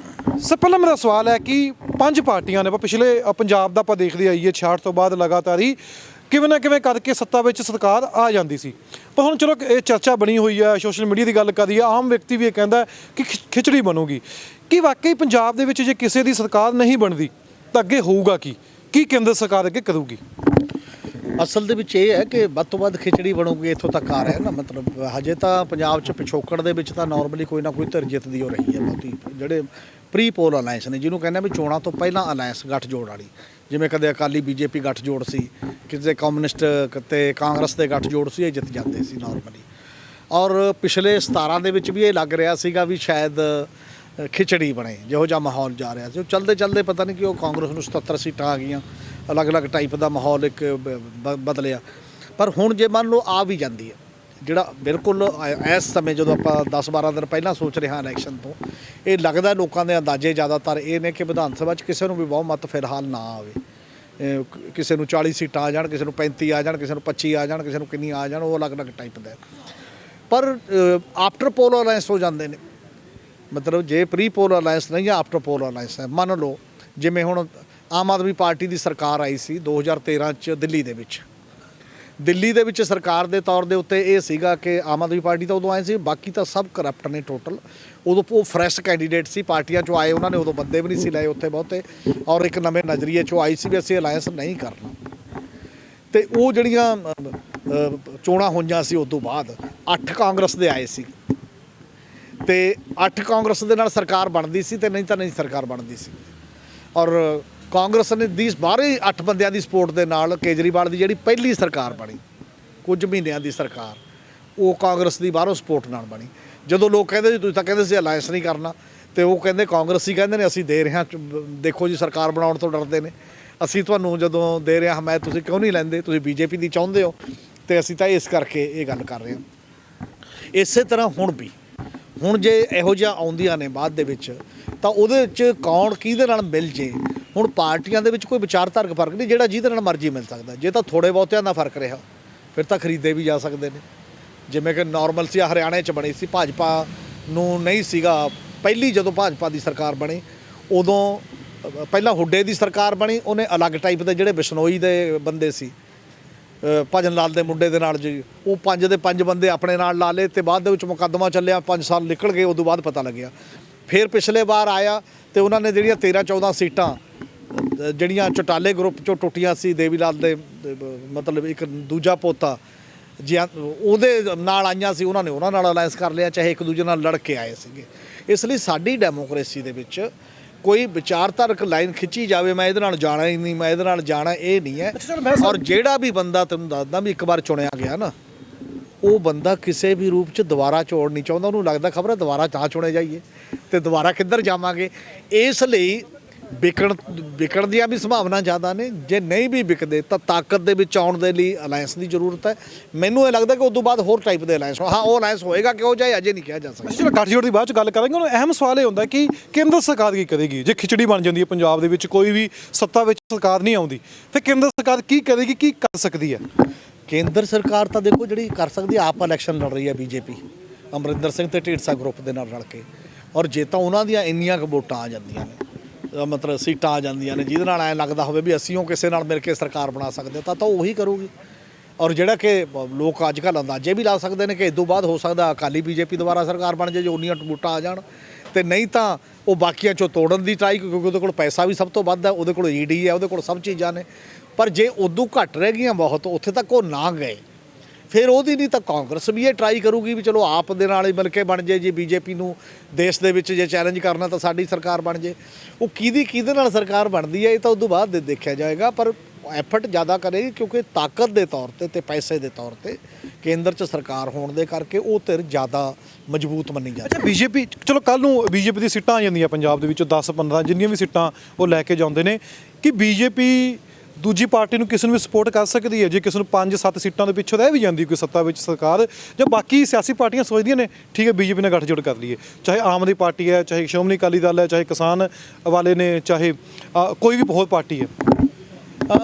S1: ਸਭ ਪਹਿਲਾਂ ਮੇਰਾ ਸਵਾਲ ਹੈ ਕਿ 5 ਪਾਰਟੀਆਂ ਨੇ, ਆਪਾਂ ਪਿਛਲੇ ਪੰਜਾਬ ਦਾ ਆਪਾਂ ਦੇਖਦੇ ਆਈਏ 66 ਤੋਂ ਬਾਅਦ ਲਗਾਤਾਰ ਹੀ ਕਿਵੇਂ ਨਾ ਕਿਵੇਂ ਕਰਕੇ ਸੱਤਾ ਵਿੱਚ ਸਰਕਾਰ ਆ ਜਾਂਦੀ ਸੀ। ਪਰ ਹੁਣ ਚਲੋ ਇਹ ਚਰਚਾ ਬਣੀ ਹੋਈ ਹੈ, ਸੋਸ਼ਲ ਮੀਡੀਆ ਦੀ ਗੱਲ ਕਰੀਏ, ਆਮ ਵਿਅਕਤੀ ਵੀ ਇਹ ਕਹਿੰਦਾ ਕਿ ਖਿਚੜੀ ਬਣੂਗੀ। ਕਿ ਵਾਕਈ ਪੰਜਾਬ ਦੇ ਵਿੱਚ ਜੇ ਕਿਸੇ ਦੀ ਸਰਕਾਰ ਨਹੀਂ ਬਣਦੀ ਤਾਂ ਅੱਗੇ ਹੋਊਗਾ ਕੀ ਕੇਂਦਰ ਸਰਕਾਰ ਅੱਗੇ ਕਰੂਗੀ?
S2: ਅਸਲ ਦੇ ਵਿੱਚ ਇਹ ਹੈ ਕਿ ਵੱਧ ਤੋਂ ਵੱਧ ਖਿਚੜੀ ਬਣੂਗੀ, ਇੱਥੋਂ ਤੱਕ ਆ ਰਿਹਾ ਨਾ। ਮਤਲਬ ਹਜੇ ਤਾਂ ਪੰਜਾਬ 'ਚ ਪਿਛੋਕੜ ਦੇ ਵਿੱਚ ਤਾਂ ਨਾਰਮਲੀ ਕੋਈ ਨਾ ਕੋਈ ਧਿਰ ਜਿੱਤਦੀ ਹੋ ਰਹੀ ਹੈ ਬਹੁਤੀ। ਜਿਹੜੇ ਪ੍ਰੀ ਪੋਲ ਅਲਾਇੰਸ ਨੇ, ਜਿਹਨੂੰ ਕਹਿੰਦੇ ਵੀ ਚੋਣਾਂ ਤੋਂ ਪਹਿਲਾਂ ਅਲਾਇੰਸ ਗੱਠਜੋੜ ਵਾਲੀ, ਜਿਵੇਂ ਕਦੇ ਅਕਾਲੀ ਬੀਜੇਪੀ ਗੱਠਜੋੜ ਸੀ, ਕਿਸੇ ਕਮਿਊਨਿਸਟ ਤੇ ਕਾਂਗਰਸ ਦੇ ਗੱਠਜੋੜ ਸੀ, ਇਹ ਜਿੱਤ ਜਾਂਦੇ ਸੀ ਨਾਰਮਲੀ। ਔਰ ਪਿਛਲੇ 17 ਦੇ ਵਿੱਚ ਵੀ ਇਹ ਲੱਗ ਰਿਹਾ ਸੀਗਾ ਵੀ ਸ਼ਾਇਦ ਖਿਚੜੀ ਬਣੇ, ਜਿਹੋ ਜਿਹਾ ਮਾਹੌਲ ਜਾ ਰਿਹਾ ਸੀ। ਉਹ ਚਲਦੇ ਪਤਾ ਨਹੀਂ ਕਿ ਉਹ ਕਾਂਗਰਸ ਨੂੰ 77 ਸੀਟਾਂ ਆ ਗਈਆਂ, ਅਲੱਗ-ਅਲੱਗ ਟਾਈਪ ਦਾ ਮਾਹੌਲ ਇੱਕ ਬਦਲਿਆ। ਪਰ ਹੁਣ ਜੇ ਮੰਨ ਲਓ ਆ ਵੀ ਜਾਂਦੀ ਹੈ, ਜਿਹੜਾ ਬਿਲਕੁਲ ਇਸ ਸਮੇਂ ਜਦੋਂ ਆਪਾਂ 10-12 ਦਿਨ ਪਹਿਲਾਂ ਸੋਚ ਰਹੇ ਹਾਂ ਇਲੈਕਸ਼ਨ ਤੋਂ, ਇਹ ਲੱਗਦਾ ਲੋਕਾਂ ਦੇ ਅੰਦਾਜ਼ੇ ਜ਼ਿਆਦਾਤਰ ਇਹ ਨੇ ਕਿ ਵਿਧਾਨ ਸਭਾ 'ਚ ਕਿਸੇ ਨੂੰ ਵੀ ਬਹੁਮਤ ਫਿਲਹਾਲ ਨਾ ਆਵੇ। ਕਿਸੇ ਨੂੰ 40 ਸੀਟਾਂ ਆ ਜਾਣ, ਕਿਸੇ ਨੂੰ 35 ਆ ਜਾਣ, ਕਿਸੇ ਨੂੰ 25 ਆ ਜਾਣ, ਕਿਸੇ ਨੂੰ ਕਿੰਨੀ ਆ ਜਾਣ, ਉਹ ਅਲੱਗ-ਅਲੱਗ ਟਾਈਪ ਦਾ। ਪਰ ਆਫਟਰ ਪੋਲ ਅਲਾਇੰਸ ਹੋ ਜਾਂਦੇ ਨੇ। ਮਤਲਬ ਜੇ ਪ੍ਰੀ ਪੋਲ ਅਲਾਇੰਸ ਨਹੀਂ ਜਾਂ ਆਫਟਰ ਪੋਲ ਅਲਾਇੰਸ ਹੈ। ਮੰਨ ਲਓ ਜਿਵੇਂ ਹੁਣ ਆਮ ਆਦਮੀ ਪਾਰਟੀ ਦੀ ਸਰਕਾਰ ਆਈ ਸੀ 2013 'ਚ ਦਿੱਲੀ ਦੇ ਵਿੱਚ ਸਰਕਾਰ ਦੇ ਤੌਰ ਦੇ ਉੱਤੇ ਇਹ ਸੀਗਾ ਕਿ ਆਮ ਆਦਮੀ ਪਾਰਟੀ ਤਾਂ ਉਦੋਂ ਆਏ ਸੀ, ਬਾਕੀ ਤਾਂ ਸਭ ਕਰਪਟ ਨੇ ਟੋਟਲ। ਉਦੋਂ ਉਹ ਫਰੈਸ਼ ਕੈਂਡੀਡੇਟ ਸੀ, ਪਾਰਟੀਆਂ 'ਚੋਂ ਆਏ, ਉਹਨਾਂ ਨੇ ਉਦੋਂ ਬੰਦੇ ਵੀ ਨਹੀਂ ਸੀ ਲਏ ਉੱਥੇ ਬਹੁਤੇ, ਔਰ ਇੱਕ ਨਵੇਂ ਨਜ਼ਰੀਏ 'ਚੋਂ ਆਈ ਸੀ ਵੀ ਅਸੀਂ ਅਲਾਇੰਸ ਨਹੀਂ ਕਰਨਾ। ਤੇ ਉਹ ਜਿਹੜੀਆਂ ਚੋਣਾਂ ਹੋਈਆਂ ਸੀ ਉਸ ਤੋਂ ਬਾਅਦ 8 ਕਾਂਗਰਸ ਦੇ ਆਏ ਸੀ, ਤੇ 8 ਕਾਂਗਰਸ ਦੇ ਨਾਲ ਸਰਕਾਰ ਬਣਦੀ ਸੀ, ਤੇ ਨਹੀਂ ਤਾਂ ਨਹੀਂ ਸਰਕਾਰ ਬਣਦੀ ਸੀ। ਔਰ ਕਾਂਗਰਸ ਨੇ ਬਾਹਰੇ 8 ਬੰਦਿਆਂ ਦੀ ਸਪੋਰਟ ਦੇ ਨਾਲ ਕੇਜਰੀਵਾਲ ਦੀ ਜਿਹੜੀ ਪਹਿਲੀ ਸਰਕਾਰ ਬਣੀ, ਕੁਝ ਮਹੀਨਿਆਂ ਦੀ ਸਰਕਾਰ, ਉਹ ਕਾਂਗਰਸ ਦੀ ਬਾਹਰੋਂ ਸਪੋਰਟ ਨਾਲ ਬਣੀ। ਜਦੋਂ ਲੋਕ ਕਹਿੰਦੇ ਸੀ ਤੁਸੀਂ ਤਾਂ ਕਹਿੰਦੇ ਸੀ ਅਲਾਇੰਸ ਨਹੀਂ ਕਰਨਾ, ਤੇ ਉਹ ਕਹਿੰਦੇ ਕਾਂਗਰਸੀ ਕਹਿੰਦੇ ਨੇ ਅਸੀਂ ਦੇ ਰਹੇ ਹਾਂ, ਦੇਖੋ ਜੀ ਸਰਕਾਰ ਬਣਾਉਣ ਤੋਂ ਡਰਦੇ ਨੇ, ਅਸੀਂ ਤੁਹਾਨੂੰ ਜਦੋਂ ਦੇ ਰਹੇ ਹਾਂ ਹਮਾਇਤ ਤੁਸੀਂ ਕਿਉਂ ਨਹੀਂ ਲੈਂਦੇ, ਤੁਸੀਂ ਬੀਜੇਪੀ ਦੀ ਚਾਹੁੰਦੇ ਹੋ, ਤੇ ਅਸੀਂ ਤਾਂ ਇਸ ਕਰਕੇ ਇਹ ਗੱਲ ਕਰ ਰਹੇ ਹਾਂ। ਇਸੇ ਤਰ੍ਹਾਂ ਹੁਣ ਜੇ ਇਹੋ ਜਿਹਾ ਆਉਂਦੀਆਂ ਨੇ ਬਾਅਦ ਦੇ ਵਿੱਚ, ਤਾਂ ਉਹਦੇ 'ਚ ਕੌਣ ਕਿਹਦੇ ਨਾਲ ਮਿਲ ਜੇ। ਹੁਣ ਪਾਰਟੀਆਂ ਦੇ ਵਿੱਚ ਕੋਈ ਵਿਚਾਰਧਾਰਕ ਫਰਕ ਨਹੀਂ, ਜਿਹੜਾ ਜਿਹਦੇ ਨਾਲ ਮਰਜ਼ੀ ਮਿਲ ਸਕਦਾ। ਜੇ ਤਾਂ ਥੋੜ੍ਹੇ ਬਹੁਤਿਆਂ ਦਾ ਫਰਕ ਰਿਹਾ, ਫਿਰ ਤਾਂ ਖਰੀਦੇ ਵੀ ਜਾ ਸਕਦੇ ਨੇ। ਜਿਵੇਂ ਕਿ ਨਾਰਮਲ ਸੀ ਹਰਿਆਣੇ 'ਚ ਬਣੀ ਸੀ, ਭਾਜਪਾ ਨੂੰ ਨਹੀਂ ਸੀਗਾ ਪਹਿਲੀ, ਜਦੋਂ ਭਾਜਪਾ ਦੀ ਸਰਕਾਰ ਬਣੀ ਉਦੋਂ ਪਹਿਲਾਂ ਹੁੱਡੇ ਦੀ ਸਰਕਾਰ ਬਣੀ, ਉਹਨੇ ਅਲੱਗ ਟਾਈਪ ਦੇ ਜਿਹੜੇ ਬਿਸ਼ਨੋਈ ਦੇ ਬੰਦੇ ਸੀ, ਭਜਨ ਲਾਲ ਦੇ ਮੁੰਡੇ ਦੇ ਨਾਲ ਜੀ, ਉਹ 5 ਦੇ 5 ਬੰਦੇ ਆਪਣੇ ਨਾਲ ਲਾ ਲਏ, ਤੇ ਬਾਅਦ ਦੇ ਵਿੱਚ ਮੁਕੱਦਮਾ ਚੱਲਿਆ, 5 ਸਾਲ ਨਿਕਲ ਗਏ, ਉਦੋਂ ਬਾਅਦ ਪਤਾ ਲੱਗਿਆ। ਫਿਰ ਪਿਛਲੇ ਵਾਰ ਆਇਆ ਤੇ ਉਹਨਾਂ ਨੇ ਜਿਹੜੀਆਂ 13-14 ਸੀਟਾਂ ਜਿਹੜੀਆਂ ਚੌਟਾਲੇ ਗਰੁੱਪ 'ਚੋਂ ਟੁੱਟੀਆਂ ਸੀ, ਦੇਵੀ ਲਾਲ ਦੇ ਮਤਲਬ ਇੱਕ ਦੂਜਾ ਪੋਤਾ ਜੀ ਉਹਦੇ ਨਾਲ ਆਈਆਂ ਸੀ, ਉਹਨਾਂ ਨੇ ਉਹਨਾਂ ਨਾਲ ਅਲਾਇੰਸ ਕਰ ਲਿਆ, ਚਾਹੇ ਇੱਕ ਦੂਜੇ ਨਾਲ ਲੜ ਕੇ ਆਏ ਸੀਗੇ। ਇਸ ਲਈ ਸਾਡੀ ਡੈਮੋਕ੍ਰੇਸੀ ਦੇ ਵਿੱਚ ਕੋਈ ਵਿਚਾਰਧਾਰਕ ਲਾਈਨ ਖਿੱਚੀ ਜਾਵੇ, ਮੈਂ ਇਹਦੇ ਨਾਲ ਜਾਣਾ ਹੀ ਨਹੀਂ, ਮੈਂ ਇਹਦੇ ਨਾਲ ਜਾਣਾ, ਇਹ ਨਹੀਂ ਹੈ। ਔਰ ਜਿਹੜਾ ਵੀ ਬੰਦਾ, ਤੈਨੂੰ ਦੱਸਦਾ ਵੀ ਇੱਕ ਵਾਰ ਚੁਣਿਆ ਗਿਆ ਨਾ, ਉਹ ਬੰਦਾ ਕਿਸੇ ਵੀ ਰੂਪ 'ਚ ਦੁਬਾਰਾ ਚੋਣ ਨਹੀਂ ਚਾਹੁੰਦਾ। ਉਹਨੂੰ ਲੱਗਦਾ ਖਬਰ ਹੈ ਦੁਬਾਰਾ ਤਾਂ ਚੁਣੇ ਜਾਈਏ ਤੇ ਦੁਬਾਰਾ ਕਿੱਧਰ ਜਾਵਾਂਗੇ। ਇਸ ਲਈ ਵਿਕਣ ਦੀਆਂ ਵੀ ਸੰਭਾਵਨਾ ਜ਼ਿਆਦਾ ਨੇ। ਜੇ ਨਹੀਂ ਵੀ ਵਿਕਦੇ ਤਾਂ ਤਾਕਤ ਦੇ ਵਿੱਚ ਆਉਣ ਦੇ ਲਈ ਅਲਾਇੰਸ ਦੀ ਜ਼ਰੂਰਤ ਹੈ। ਮੈਨੂੰ ਇਹ ਲੱਗਦਾ ਕਿ ਉਸ ਤੋਂ ਬਾਅਦ ਹੋਰ ਟਾਈਪ ਦੇ ਅਲਾਇੰਸ, ਹਾਂ ਉਹ ਅਲਾਇੰਸ ਹੋਏਗਾ ਕਿ ਉਹ ਜਾਏ ਅਜੇ ਨਹੀਂ ਕਿਹਾ ਜਾ ਸਕਦਾ।
S1: ਚਲੋ ਗੱਠਜੋੜ ਦੀ ਬਾਅਦ 'ਚ ਗੱਲ ਕਰਾਂਗੇ। ਹੁਣ ਅਹਿਮ ਸਵਾਲ ਇਹ ਹੁੰਦਾ ਕਿ ਕੇਂਦਰ ਸਰਕਾਰ ਕੀ ਕਰੇਗੀ ਜੇ ਖਿਚੜੀ ਬਣ ਜਾਂਦੀ ਹੈ ਪੰਜਾਬ ਦੇ ਵਿੱਚ, ਕੋਈ ਵੀ ਸੱਤਾ ਵਿੱਚ ਸਰਕਾਰ ਨਹੀਂ ਆਉਂਦੀ, ਫਿਰ ਕੇਂਦਰ ਸਰਕਾਰ ਕੀ ਕਰੇਗੀ, ਕੀ ਕਰ ਸਕਦੀ ਹੈ?
S2: ਕੇਂਦਰ ਸਰਕਾਰ ਤਾਂ ਦੇਖੋ ਜਿਹੜੀ ਕਰ ਸਕਦੀ, ਆਪ ਇਲੈਕਸ਼ਨ ਲੜ ਰਹੀ ਹੈ ਬੀਜੇਪੀ, ਅਮਰਿੰਦਰ ਸਿੰਘ ਤੇ ਢੀਂਡਸਾ ਗਰੁੱਪ ਦੇ ਨਾਲ ਰਲ ਕੇ। ਔਰ ਜੇ ਤਾਂ ਉਹਨਾਂ ਦੀਆਂ ਇੰਨੀਆਂ ਕੁ ਵੋਟਾਂ ਆ ਜਾਂਦੀਆਂ ਨੇ, ਮਤਲਬ ਸੀਟਾਂ ਆ ਜਾਂਦੀਆਂ ਨੇ ਜਿਹਦੇ ਨਾਲ ਐਂ ਲੱਗਦਾ ਹੋਵੇ ਵੀ ਅਸੀਂ ਉਹ ਕਿਸੇ ਨਾਲ ਮਿਲ ਕੇ ਸਰਕਾਰ ਬਣਾ ਸਕਦੇ, ਤਾਂ ਉਹੀ ਕਰੂਗੀ। ਔਰ ਜਿਹੜਾ ਕਿ ਲੋਕ ਅੱਜ ਕੱਲ੍ਹ ਅੰਦਾਜ਼ੇ ਵੀ ਲਾ ਸਕਦੇ ਨੇ ਕਿ ਇਸ ਤੋਂ ਬਾਅਦ ਹੋ ਸਕਦਾ ਅਕਾਲੀ ਬੀਜੇਪੀ ਦੁਬਾਰਾ ਸਰਕਾਰ ਬਣ ਜਾਏ, ਜੇ ਉਨੀਆਂ ਵੋਟਾਂ ਆ ਜਾਣ, ਤੇ ਨਹੀਂ ਤਾਂ ਉਹ ਬਾਕੀਆਂ 'ਚੋਂ ਤੋੜਨ ਦੀ ਟਰਾਈ, ਕਿਉਂਕਿ ਉਹਦੇ ਕੋਲ ਪੈਸਾ ਵੀ ਸਭ ਤੋਂ ਵੱਧ ਹੈ, ਉਹਦੇ ਕੋਲ ਈਡੀ ਹੈ, ਉਹਦੇ ਕੋਲ ਸਭ ਚੀਜ਼ਾਂ ਨੇ। ਪਰ ਜੇ ਉਦੋਂ ਘੱਟ ਰਹਿ ਗਈਆਂ ਬਹੁਤ, ਉੱਥੇ ਤੱਕ ਉਹ ਨਾ ਗਏ, ਫਿਰ ਉਹਦੀ ਨਹੀਂ ਤਾਂ ਕਾਂਗਰਸ ਵੀ ਇਹ ਟਰਾਈ ਕਰੂਗੀ ਵੀ ਚਲੋ ਆਪ ਦੇ ਨਾਲ ਹੀ ਮਿਲ ਕੇ ਬਣ ਜੇ ਜੀ ਬੀਜੇਪੀ ਨੂੰ ਦੇਸ਼ ਦੇ ਵਿੱਚ ਜੇ ਚੈਲੰਜ ਕਰਨਾ ਤਾਂ ਸਾਡੀ ਸਰਕਾਰ ਬਣ ਜੇ। ਉਹ ਕਿਹਦੇ ਨਾਲ ਸਰਕਾਰ ਬਣਦੀ ਹੈ ਇਹ ਤਾਂ ਉਦੋਂ ਬਾਅਦ ਦੇਖਿਆ ਜਾਏਗਾ, ਪਰ ਐਫਰਟ ਜ਼ਿਆਦਾ ਕਰੇਗੀ ਕਿਉਂਕਿ ਤਾਕਤ ਦੇ ਤੌਰ ਤੇ ਪੈਸੇ ਦੇ ਤੌਰ ਤੇ ਕੇਂਦਰ 'ਚ ਸਰਕਾਰ ਹੋਣ ਦੇ ਕਰਕੇ ਉਹ ਧਿਰ ਜ਼ਿਆਦਾ ਮਜ਼ਬੂਤ ਮੰਨੀ ਜਾਂਦੀ।
S1: ਅੱਛਾ ਬੀਜੇਪੀ ਚਲੋ ਕੱਲ ਨੂੰ ਬੀਜੇਪੀ ਦੀ ਸੀਟਾਂ ਆ ਜਾਂਦੀਆਂ ਪੰਜਾਬ ਦੇ ਵਿੱਚੋਂ 10-15 ਜਿੰਨੀਆਂ ਵੀ ਸੀਟਾਂ ਉਹ ਲੈ ਕੇ ਜਾਂਦੇ ਨੇ ਕਿ ਬੀਜੇਪੀ ਦੂਜੀ ਪਾਰਟੀ ਨੂੰ ਕਿਸੇ ਨੂੰ ਵੀ ਸਪੋਰਟ ਕਰ ਸਕਦੀ ਹੈ ਜੇ ਕਿਸੇ ਨੂੰ 5-7 ਸੀਟਾਂ ਦੇ ਪਿੱਛੋਂ ਰਹਿ ਵੀ ਜਾਂਦੀ ਕੋਈ ਸੱਤਾ ਵਿੱਚ ਸਰਕਾਰ, ਜਾਂ ਬਾਕੀ ਸਿਆਸੀ ਪਾਰਟੀਆਂ ਸੋਚਦੀਆਂ ਨੇ ਠੀਕ ਹੈ ਬੀਜੇਪੀ ਨਾਲ ਗੱਠਜੋੜ ਕਰ ਲਈਏ, ਚਾਹੇ ਆਮ ਆਦਮੀ ਪਾਰਟੀ ਹੈ, ਚਾਹੇ ਸ਼੍ਰੋਮਣੀ ਅਕਾਲੀ ਦਲ ਹੈ, ਚਾਹੇ ਕਿਸਾਨ ਵਾਲੇ ਨੇ, ਚਾਹੇ ਕੋਈ ਵੀ ਬਹੁਤ ਪਾਰਟੀ ਹੈ।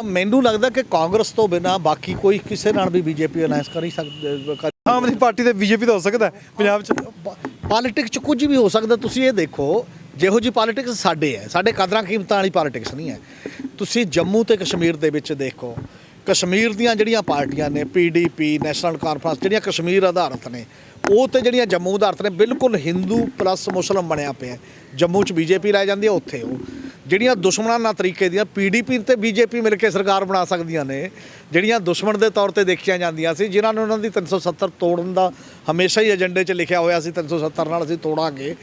S2: ਮੈਨੂੰ ਲੱਗਦਾ ਕਿ ਕਾਂਗਰਸ ਤੋਂ ਬਿਨਾਂ ਬਾਕੀ ਕੋਈ ਕਿਸੇ ਨਾਲ ਵੀ ਬੀਜੇਪੀ ਅਲਾਈਅੰਸ ਕਰ ਹੀ ਸਕਦਾ।
S1: ਆਮ ਆਦਮੀ ਪਾਰਟੀ ਤੇ ਬੀਜੇਪੀ ਦਾ ਹੋ ਸਕਦਾ ਪੰਜਾਬ 'ਚ,
S2: ਪੋਲਿਟਿਕਸ 'ਚ ਕੁਝ ਵੀ ਹੋ ਸਕਦਾ। ਤੁਸੀਂ ਇਹ ਦੇਖੋ ਜਿਹੋ ਜੀ ਪੋਲਿਟਿਕਸ ਸਾਡੇ ਹੈ, ਸਾਡੇ ਕਦਰਾਂ ਕੀਮਤਾਂ ਵਾਲੀ ਪੋਲਿਟਿਕਸ ਨਹੀਂ ਹੈ। ਤੁਸੀਂ ਜੰਮੂ ਤੇ ਕਸ਼ਮੀਰ ਦੇ ਵਿੱਚ ਦੇਖੋ, ਕਸ਼ਮੀਰ ਦੀਆਂ ਜਿਹੜੀਆਂ ਪਾਰਟੀਆਂ ਨੇ PDP, ਨੈਸ਼ਨਲ ਕਾਨਫਰੰਸ, ਜਿਹੜੀਆਂ ਕਸ਼ਮੀਰ ਆਧਾਰਿਤ ਨੇ, ਉਹ ਤੇ ਜਿਹੜੀਆਂ ਜੰਮੂ ਆਧਾਰਿਤ ਨੇ ਬਿਲਕੁਲ ਹਿੰਦੂ ਪਲੱਸ ਮੁਸਲਮ ਬਣਿਆ ਪਿਆ। ਜੰਮੂ 'ਚ ਬੀਜੇਪੀ ਲੈ ਜਾਂਦੀ ਹੈ, ਉੱਥੇ ਉਹ ਜਿਹੜੀਆਂ ਦੁਸ਼ਮਣਾਨਾ ਤਰੀਕੇ ਦੀਆਂ PDP ਤੇ ਬੀਜੇਪੀ ਮਿਲ ਕੇ ਸਰਕਾਰ ਬਣਾ ਸਕਦੀਆਂ ਨੇ, ਜਿਹੜੀਆਂ ਦੁਸ਼ਮਣ ਦੇ ਤੌਰ ਤੇ ਦੇਖੀਆਂ ਜਾਂਦੀਆਂ ਸੀ, ਜਿਨ੍ਹਾਂ ਨੂੰ ਉਹਨਾਂ ਦੀ 370 ਤੋੜਨ ਦਾ ਹਮੇਸ਼ਾ ਹੀ ਏਜੰਡੇ 'ਚ ਲਿਖਿਆ ਹੋਇਆ ਸੀ 370 ਨਾਲ ਅਸੀਂ ਤੋੜਾਂਗੇ,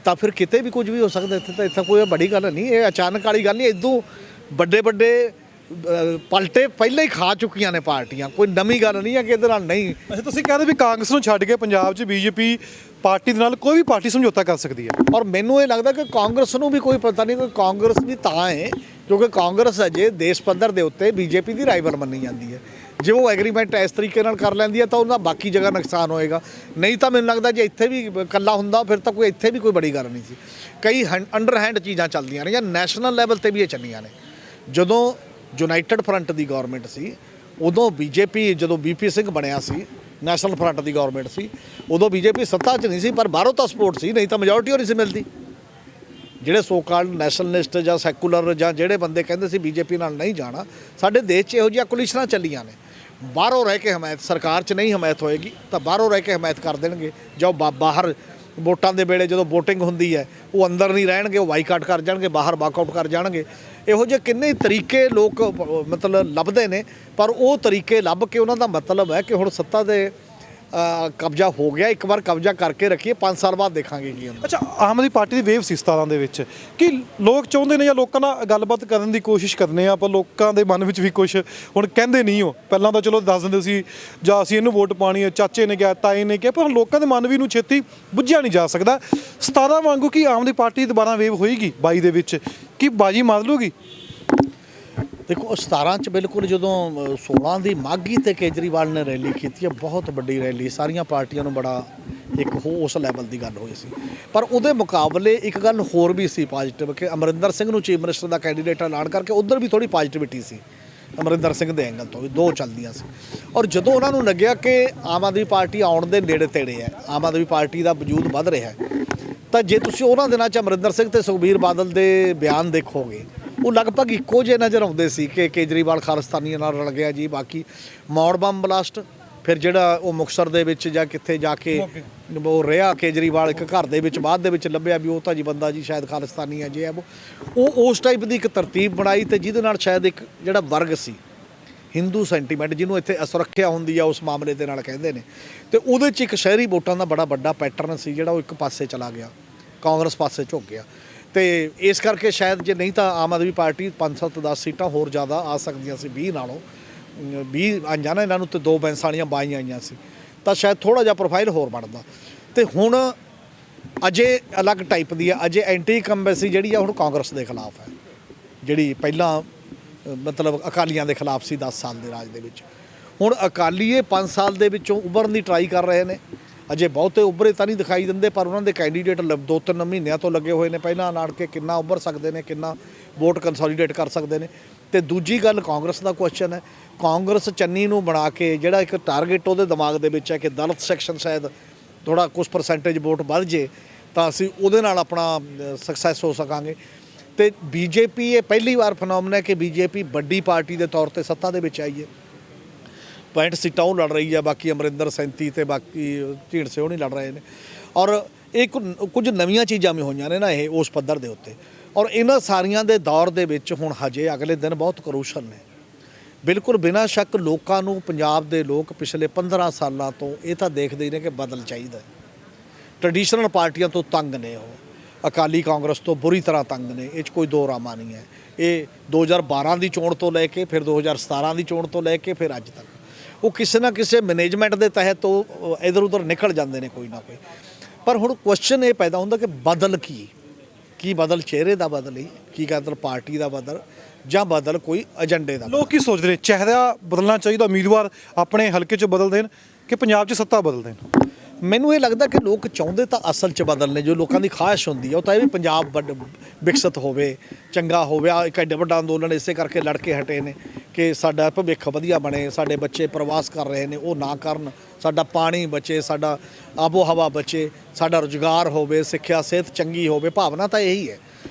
S2: ਤਾਂ ਫਿਰ ਕਿਤੇ ਵੀ ਕੁਝ ਵੀ ਹੋ ਸਕਦਾ। ਇੱਥੇ ਕੋਈ ਬੜੀ ਗੱਲ ਨਹੀਂ, ਇਹ ਅਚਾਨਕ ਵਾਲੀ ਗੱਲ ਨਹੀਂ। ਇਦੋਂ ਵੱਡੇ ਪਲਟੇ ਪਹਿਲਾਂ ਹੀ ਖਾ ਚੁੱਕੀਆਂ ਨੇ ਪਾਰਟੀਆਂ, ਕੋਈ ਨਵੀਂ ਗੱਲ ਨਹੀਂ ਹੈ ਕਿ ਇਹਦੇ ਨਾਲ ਨਹੀਂ।
S1: ਅੱਛਾ ਤੁਸੀਂ ਕਹਿੰਦੇ ਵੀ ਕਾਂਗਰਸ ਨੂੰ ਛੱਡ ਕੇ ਪੰਜਾਬ 'ਚ ਬੀਜੇਪੀ ਪਾਰਟੀ ਦੇ ਨਾਲ ਕੋਈ ਵੀ ਪਾਰਟੀ ਸਮਝੌਤਾ ਕਰ ਸਕਦੀ ਹੈ,
S2: ਔਰ ਮੈਨੂੰ ਇਹ ਲੱਗਦਾ ਕਿ ਕਾਂਗਰਸ ਨੂੰ ਵੀ ਕੋਈ ਪਤਾ ਨਹੀਂ, ਕਿ ਕਾਂਗਰਸ ਵੀ ਤਾਂ ਹੈ ਕਿਉਂਕਿ ਕਾਂਗਰਸ ਅਜੇ ਦੇਸ਼ ਪੱਧਰ ਦੇ ਉੱਤੇ ਬੀਜੇਪੀ ਦੀ ਰਾਈਵਲ ਮੰਨੀ ਜਾਂਦੀ ਹੈ। ਜੇ ਉਹ ਐਗਰੀਮੈਂਟ ਇਸ ਤਰੀਕੇ ਨਾਲ ਕਰ ਲੈਂਦੀ ਹੈ ਤਾਂ ਉਹਦਾ ਬਾਕੀ ਜਗ੍ਹਾ ਨੁਕਸਾਨ ਹੋਏਗਾ। ਨਹੀਂ ਤਾਂ ਮੈਨੂੰ ਲੱਗਦਾ ਜੇ ਇੱਥੇ ਵੀ ਇਕੱਲਾ ਹੁੰਦਾ ਫਿਰ ਤਾਂ ਕੋਈ ਇੱਥੇ ਵੀ ਕੋਈ ਬੜੀ ਗੱਲ ਨਹੀਂ ਸੀ। ਕਈ ਅੰਡਰਹੈਂਡ ਚੀਜ਼ਾਂ ਚੱਲਦੀਆਂ ਨੇ ਜਾਂ ਨੈਸ਼ਨਲ ਲੈਵਲ ਤੇ ਵੀ ਇਹ ਚੱਲੀਆਂ ਨੇ। ਜਦੋਂ ਯੂਨਾਈਟਿਡ ਫਰੰਟ ਦੀ ਗਵਰਨਮੈਂਟ ਸੀ ਉਦੋਂ ਬੀਜੇਪੀ, ਜਦੋਂ BP ਸਿੰਘ ਬਣਿਆ ਸੀ, ਨੈਸ਼ਨਲ ਫਰੰਟ ਦੀ ਗਵਰਨਮੈਂਟ ਸੀ, ਉਦੋਂ ਬੀਜੇਪੀ ਸੱਤਾ 'ਚ ਨਹੀਂ ਸੀ, ਪਰ ਬਾਹਰੋਂ ਤਾਂ ਸਪੋਰਟ ਸੀ, ਨਹੀਂ ਤਾਂ ਮੈਜੋਰਟੀ ਨਹੀਂ ਸੀ ਮਿਲਦੀ। ਜਿਹੜੇ ਸੋ ਕਾਲਡ ਨੈਸ਼ਨਲਿਸਟ ਜਾਂ ਸੈਕੂਲਰ ਜਾਂ ਜਿਹੜੇ ਬੰਦੇ ਕਹਿੰਦੇ ਸੀ ਬੀਜੇਪੀ ਨਾਲ ਨਹੀਂ ਜਾਣਾ, ਸਾਡੇ ਦੇਸ਼ 'ਚ ਇਹੋ ਜਿਹੀਆਂ ਕੋਲੀਸ਼ਨਾਂ ਚੱਲੀਆਂ ਨੇ। ਬਾਹਰੋਂ ਰਹਿ ਕੇ ਹਮਾਇਤ, ਸਰਕਾਰ 'ਚ ਨਹੀਂ ਹਮਾਇਤ ਹੋਏਗੀ ਤਾਂ ਬਾਹਰੋਂ ਰਹਿ ਕੇ ਹਮਾਇਤ ਕਰ ਦੇਣਗੇ। ਜਾਂ ਬਾਹਰ ਵੋਟਾਂ ਦੇ ਵੇਲੇ ਜਦੋਂ VOTING ਹੁੰਦੀ ਹੈ ਉਹ ਅੰਦਰ ਨਹੀਂ ਰਹਿਣਗੇ, ਉਹ ਬਾਈਕਾਟ ਕਰ ਜਾਣਗੇ, ਬਾਹਰ ਵਾਕਆਊਟ ਕਰ ਜਾਣਗੇ। ਇਹੋ ਜਿਹੇ ਕਿੰਨੇ ਤਰੀਕੇ ਲੋਕ ਮਤਲਬ ਲੱਭਦੇ ਨੇ, ਪਰ ਉਹ ਤਰੀਕੇ ਲੱਭ ਕੇ ਉਹਨਾਂ ਦਾ ਮਤਲਬ ਹੈ ਕਿ ਹੁਣ ਸੱਤਾ ਦੇ ਕਬਜ਼ਾ ਹੋ ਗਿਆ, ਇੱਕ ਵਾਰ ਕਬਜ਼ਾ ਕਰਕੇ ਰੱਖੀਏ, 5 ਸਾਲ ਬਾਅਦ ਦੇਖਾਂਗੇ ਕੀ ਹੁੰਦਾ।
S1: ਅੱਛਾ ਆਮ ਆਦਮੀ ਪਾਰਟੀ ਦੀ ਵੇਵ ਸੀ 17 ਦੇ ਵਿੱਚ ਕਿ ਲੋਕ ਚਾਹੁੰਦੇ ਨੇ ਜਾਂ ਲੋਕਾਂ ਨਾਲ ਗੱਲਬਾਤ ਕਰਨ ਦੀ ਕੋਸ਼ਿਸ਼ ਕਰਨੇ ਆ, ਪਰ ਲੋਕਾਂ ਦੇ ਮਨ ਵਿੱਚ ਵੀ ਕੁਝ ਹੁਣ ਕਹਿੰਦੇ ਨਹੀਂ ਹੋ। ਪਹਿਲਾਂ ਤਾਂ ਚਲੋ ਦੱਸ ਦਿੰਦੇ ਸੀ ਜਾਂ ਅਸੀਂ ਇਹਨੂੰ ਵੋਟ ਪਾਣੀ ਹੈ, ਚਾਚੇ ਨੇ ਕਿਹਾ, ਤਾਏ ਨੇ ਕਿਹਾ, ਪਰ ਹੁਣ ਲੋਕਾਂ ਦੇ ਮਨ ਵੀ ਨੂੰ ਛੇਤੀ ਬੁੱਝਿਆ ਨਹੀਂ ਜਾ ਸਕਦਾ। 17 ਵਾਂਗੂ ਕੀ ਆਮ ਆਦਮੀ ਪਾਰਟੀ ਦੁਬਾਰਾ ਵੇਵ ਹੋਏਗੀ 22 ਦੇ ਵਿੱਚ ਕਿ ਬਾਜੀ ਮਾਰ ਲੂਗੀ?
S2: ਦੇਖੋ 17 'ਚ ਬਿਲਕੁਲ ਜਦੋਂ 16 ਦੀ ਮਾਘੀ ਤੇ ਕੇਜਰੀਵਾਲ ਨੇ ਰੈਲੀ ਕੀਤੀ ਹੈ, ਬਹੁਤ ਵੱਡੀ ਰੈਲੀ, ਸਾਰੀਆਂ ਪਾਰਟੀਆਂ ਨੂੰ ਬੜਾ ਇੱਕ ਉਸ ਲੈਵਲ ਦੀ ਗੱਲ ਹੋਈ ਸੀ। ਪਰ ਉਹਦੇ ਮੁਕਾਬਲੇ ਇੱਕ ਗੱਲ ਹੋਰ ਵੀ ਸੀ ਪੋਜ਼ਿਟਿਵ ਕਿ ਅਮਰਿੰਦਰ ਸਿੰਘ ਨੂੰ ਚੀਫ ਮਿਨਿਸਟਰ ਦਾ ਕੈਂਡੀਡੇਟ ਐਲਾਨ ਕਰਕੇ ਉੱਧਰ ਵੀ ਥੋੜੀ ਪੋਜ਼ਿਟਿਵਿਟੀ ਸੀ, ਅਮਰਿੰਦਰ ਸਿੰਘ ਦੇ ਐਂਗਲ ਤੋਂ ਵੀ ਦੋ ਚੱਲਦੀਆਂ ਸੀ। ਔਰ ਜਦੋਂ ਉਹਨਾਂ ਨੂੰ ਲੱਗਿਆ ਕਿ ਆਮ ਆਦਮੀ ਪਾਰਟੀ ਆਉਣ ਦੇ ਨੇੜੇ ਤੇੜੇ ਹੈ, ਆਮ ਆਦਮੀ ਪਾਰਟੀ ਦਾ ਵਜੂਦ ਵੱਧ ਰਿਹਾ ਹੈ, ਤਾਂ ਜੇ ਤੁਸੀਂ ਉਹਨਾਂ ਦਿਨਾਂ 'ਚ ਅਮਰਿੰਦਰ ਸਿੰਘ ਤੇ ਸੁਖਬੀਰ ਬਾਦਲ ਦੇ ਬਿਆਨ ਦੇਖੋਗੇ, ਉਹ ਲਗਭਗ ਇੱਕੋ ਜਿਹੇ ਨਜ਼ਰ ਆਉਂਦੇ ਸੀ ਕਿ ਕੇਜਰੀਵਾਲ ਖਾਲਿਸਤਾਨੀਆਂ ਨਾਲ ਰਲ ਗਿਆ ਜੀ। ਬਾਕੀ ਮੌੜ ਬੰਬ ਬਲਾਸਟ, ਫਿਰ ਜਿਹੜਾ ਉਹ ਮੁਕਤਸਰ ਦੇ ਵਿੱਚ ਜਾਂ ਕਿੱਥੇ ਜਾ ਕੇ ਉਹ ਰਿਹਾ ਕੇਜਰੀਵਾਲ ਇੱਕ ਘਰ ਦੇ ਵਿੱਚ, ਬਾਅਦ ਦੇ ਵਿੱਚ ਲੱਭਿਆ ਵੀ ਉਹ ਤਾਂ ਜੀ ਬੰਦਾ ਜੀ ਸ਼ਾਇਦ ਖਾਲਿਸਤਾਨੀ ਹੈ ਜੇ ਹੈ ਉਹ ਉਸ ਟਾਈਪ ਦੀ ਇੱਕ ਤਰਤੀਬ ਬਣਾਈ ਤੇ ਜਿਹਦੇ ਨਾਲ ਸ਼ਾਇਦ ਇੱਕ ਜਿਹੜਾ ਵਰਗ ਸੀ ਹਿੰਦੂ ਸੈਂਟੀਮੈਂਟ ਜਿਹਨੂੰ ਇੱਥੇ ਅਸੁਰੱਖਿਆ ਹੁੰਦੀ ਆ ਉਸ ਮਾਮਲੇ ਦੇ ਨਾਲ ਕਹਿੰਦੇ ਨੇ, ਤੇ ਉਹਦੇ 'ਚ ਇੱਕ ਸ਼ਹਿਰੀ ਵੋਟਾਂ ਦਾ ਬੜਾ ਵੱਡਾ ਪੈਟਰਨ ਸੀ ਜਿਹੜਾ ਉਹ ਇੱਕ ਪਾਸੇ ਚਲਾ ਗਿਆ, ਕਾਂਗਰਸ ਪਾਸੇ ਝੁਕ ਗਿਆ। ਤੇ ਇਸ ਕਰਕੇ ਸ਼ਾਇਦ ਜੇ ਨਹੀਂ ਤਾਂ ਆਮ ਆਦਮੀ ਪਾਰਟੀ 5-7-10 ਸੀਟਾਂ ਹੋਰ ਜ਼ਿਆਦਾ ਆ ਸਕਦੀਆਂ ਸੀ, 20 ਨਾਲੋਂ 20 ਆਈਆਂ ਨਾ ਇਹਨਾਂ ਨੂੰ, ਤੇ 2 ਬੈਂਸਾਂ ਵਾਲੀਆਂ ਬਾਈਆਂ ਆਈਆਂ ਸੀ, ਤਾਂ ਸ਼ਾਇਦ ਥੋੜ੍ਹਾ ਜਿਹਾ ਪ੍ਰੋਫਾਈਲ ਹੋਰ ਬਣਦਾ। ਤੇ ਹੁਣ ਅਜੇ ਅਲੱਗ ਟਾਈਪ ਦੀ ਹੈ, ਅਜੇ ਐਂਟੀ ਕੰਬੈਂਸੀ ਜਿਹੜੀ ਆ ਹੁਣ ਕਾਂਗਰਸ ਦੇ ਖਿਲਾਫ ਹੈ, ਜਿਹੜੀ ਪਹਿਲਾਂ ਮਤਲਬ ਅਕਾਲੀਆਂ ਦੇ ਖਿਲਾਫ ਸੀ 10 ਸਾਲ ਦੇ ਰਾਜ ਦੇ ਵਿੱਚ। ਹੁਣ ਅਕਾਲੀ ਇਹ 5 ਸਾਲ ਦੇ ਵਿੱਚੋਂ ਉੱਭਰਨ ਦੀ ਟਰਾਈ ਕਰ ਰਹੇ ਨੇ। ਅਜੇ ਬਹੁਤੇ ਉੱਭਰੇ ਤਾਂ ਨਹੀਂ ਦਿਖਾਈ ਦਿੰਦੇ, ਪਰ ਉਹਨਾਂ ਦੇ ਕੈਂਡੀਡੇਟ 2-3 ਮਹੀਨਿਆਂ ਤੋਂ ਲੱਗੇ ਹੋਏ ਨੇ ਪਹਿਲਾਂ ਨਾੜ ਕੇ ਕਿੰਨਾ ਉੱਭਰ ਸਕਦੇ ਨੇ, ਕਿੰਨਾ ਵੋਟ ਕੰਸੋਲੀਡੇਟ ਕਰ ਸਕਦੇ ਨੇ। ਤੇ ਦੂਜੀ ਗੱਲ ਕਾਂਗਰਸ ਦਾ ਕੁਐਸਚਨ ਹੈ, ਕਾਂਗਰਸ ਚੰਨੀ ਨੂੰ ਬਣਾ ਕੇ ਜਿਹੜਾ ਇੱਕ ਟਾਰਗੇਟ ਉਹਦੇ ਦਿਮਾਗ ਦੇ ਵਿੱਚ ਹੈ ਕਿ ਦਲਿਤ ਸੈਕਸ਼ਨ ਸ਼ਾਇਦ ਥੋੜ੍ਹਾ ਕੁਛ ਪਰਸੈਂਟੇਜ ਵੋਟ ਵੱਧ ਜੇ ਤਾਂ ਅਸੀਂ ਉਹਦੇ ਨਾਲ ਆਪਣਾ ਸਕਸੈਸ ਹੋ ਸਕਾਂਗੇ। ਤੇ ਬੀਜੇਪੀ ਇਹ ਪਹਿਲੀ ਵਾਰ ਫਨੋਮਨਾ ਹੈ ਕਿ ਬੀਜੇਪੀ ਵੱਡੀ ਪਾਰਟੀ ਦੇ ਤੌਰ ਤੇ ਸੱਤਾ ਦੇ ਵਿੱਚ ਆਈ ਹੈ। 65 ਸੀਟਾਂ ਉਹ ਲੜ ਰਹੀ ਹੈ, ਬਾਕੀ ਅਮਰਿੰਦਰ 37 ਤੇ ਬਾਕੀ ਢੀਂਡਸੇ ਉਹ ਨਹੀਂ ਲੜ ਰਹੇ ਨੇ। ਔਰ ਇਹ ਕੁਝ ਨਵੀਆਂ ਚੀਜ਼ਾਂ ਵੀ ਹੋਈਆਂ ਨੇ ਨਾ ਇਹ ਉਸ ਪੱਧਰ ਦੇ ਉੱਤੇ। ਔਰ ਇਹਨਾਂ ਸਾਰੀਆਂ ਦੇ ਦੌਰ ਦੇ ਵਿੱਚ ਹੁਣ ਹਜੇ ਅਗਲੇ ਦਿਨ ਬਹੁਤ ਕਰੂਸ਼ਲ ਨੇ। ਬਿਲਕੁਲ ਬਿਨਾਂ ਸ਼ੱਕ ਲੋਕਾਂ ਨੂੰ, ਪੰਜਾਬ ਦੇ ਲੋਕ ਪਿਛਲੇ 15 ਸਾਲਾਂ ਤੋਂ ਇਹ ਤਾਂ ਦੇਖਦੇ ਹੀ ਨੇ ਕਿ ਬਦਲ ਚਾਹੀਦਾ। ਟ੍ਰੈਡੀਸ਼ਨਲ ਪਾਰਟੀਆਂ ਤੋਂ ਤੰਗ ਨੇ ਉਹ, ਅਕਾਲੀ ਕਾਂਗਰਸ ਤੋਂ ਬੁਰੀ ਤਰ੍ਹਾਂ ਤੰਗ ਨੇ, ਇਹ 'ਚ ਕੋਈ ਦੋ ਰਾਮਾ ਨਹੀਂ ਹੈ। ਇਹ 2012 ਦੀ ਚੋਣ ਤੋਂ ਲੈ ਕੇ ਫਿਰ 2017 ਦੀ ਚੋਣ ਤੋਂ ਲੈ ਕੇ ਫਿਰ ਅੱਜ ਤੱਕ ਉਹ ਕਿਸੇ ਨਾ ਕਿਸੇ ਮੈਨੇਜਮੈਂਟ ਦੇ ਤਹਿਤ ਉਹ ਇੱਧਰ ਉੱਧਰ ਨਿਕਲ ਜਾਂਦੇ ਨੇ ਕੋਈ ਨਾ ਕੋਈ। ਪਰ ਹੁਣ ਕੁਐਸਚਨ ਇਹ ਪੈਦਾ ਹੁੰਦਾ ਕਿ ਬਦਲ ਕੀ ਬਦਲ, ਚਿਹਰੇ ਦਾ ਬਦਲ ਹੀ ਕੀ ਬਦਲ, ਪਾਰਟੀ ਦਾ ਬਦਲ, ਜਾਂ ਬਦਲ ਕੋਈ ਏਜੰਡੇ ਦਾ।
S1: ਲੋਕ ਕੀ ਸੋਚਦੇ ਨੇ, ਚਿਹਰਾ ਬਦਲਣਾ ਚਾਹੀਦਾ, ਉਮੀਦਵਾਰ ਆਪਣੇ ਹਲਕੇ 'ਚ ਬਦਲ ਦੇਣ ਕਿ ਪੰਜਾਬ 'ਚ ਸੱਤਾ ਬਦਲ ਦੇਣ?
S2: ਮੈਨੂੰ ਇਹ ਲੱਗਦਾ ਕਿ ਲੋਕ ਚਾਹੁੰਦੇ ਤਾਂ ਅਸਲ 'ਚ ਬਦਲਨੇ, ਜੋ ਲੋਕਾਂ ਦੀ ਖਾਹਿਸ਼ ਹੁੰਦੀ ਹੈ ਉਹ ਤਾਂ ਇਹ ਵੀ ਪੰਜਾਬ ਵਿਕਸਿਤ ਹੋਵੇ, ਚੰਗਾ ਹੋਵੇ। ਆ ਇੱਕ ਐਡਾ ਵੱਡਾ ਅੰਦੋਲਨ ਇਸੇ ਕਰਕੇ ਲੜ ਕੇ ਹਟੇ ਨੇ ਕਿ ਸਾਡਾ ਭਵਿੱਖ ਵਧੀਆ ਬਣੇ, ਸਾਡੇ ਬੱਚੇ ਪ੍ਰਵਾਸ ਕਰ ਰਹੇ ਨੇ ਉਹ ਨਾ ਕਰਨ, ਸਾਡਾ ਪਾਣੀ ਬਚੇ, ਸਾਡਾ ਆਬੋ ਹਵਾ ਬਚੇ, ਸਾਡਾ ਰੁਜ਼ਗਾਰ ਹੋਵੇ, ਸਿੱਖਿਆ ਸਿਹਤ ਚੰਗੀ ਹੋਵੇ। ਭਾਵਨਾ ਤਾਂ ਇਹੀ ਹੈ।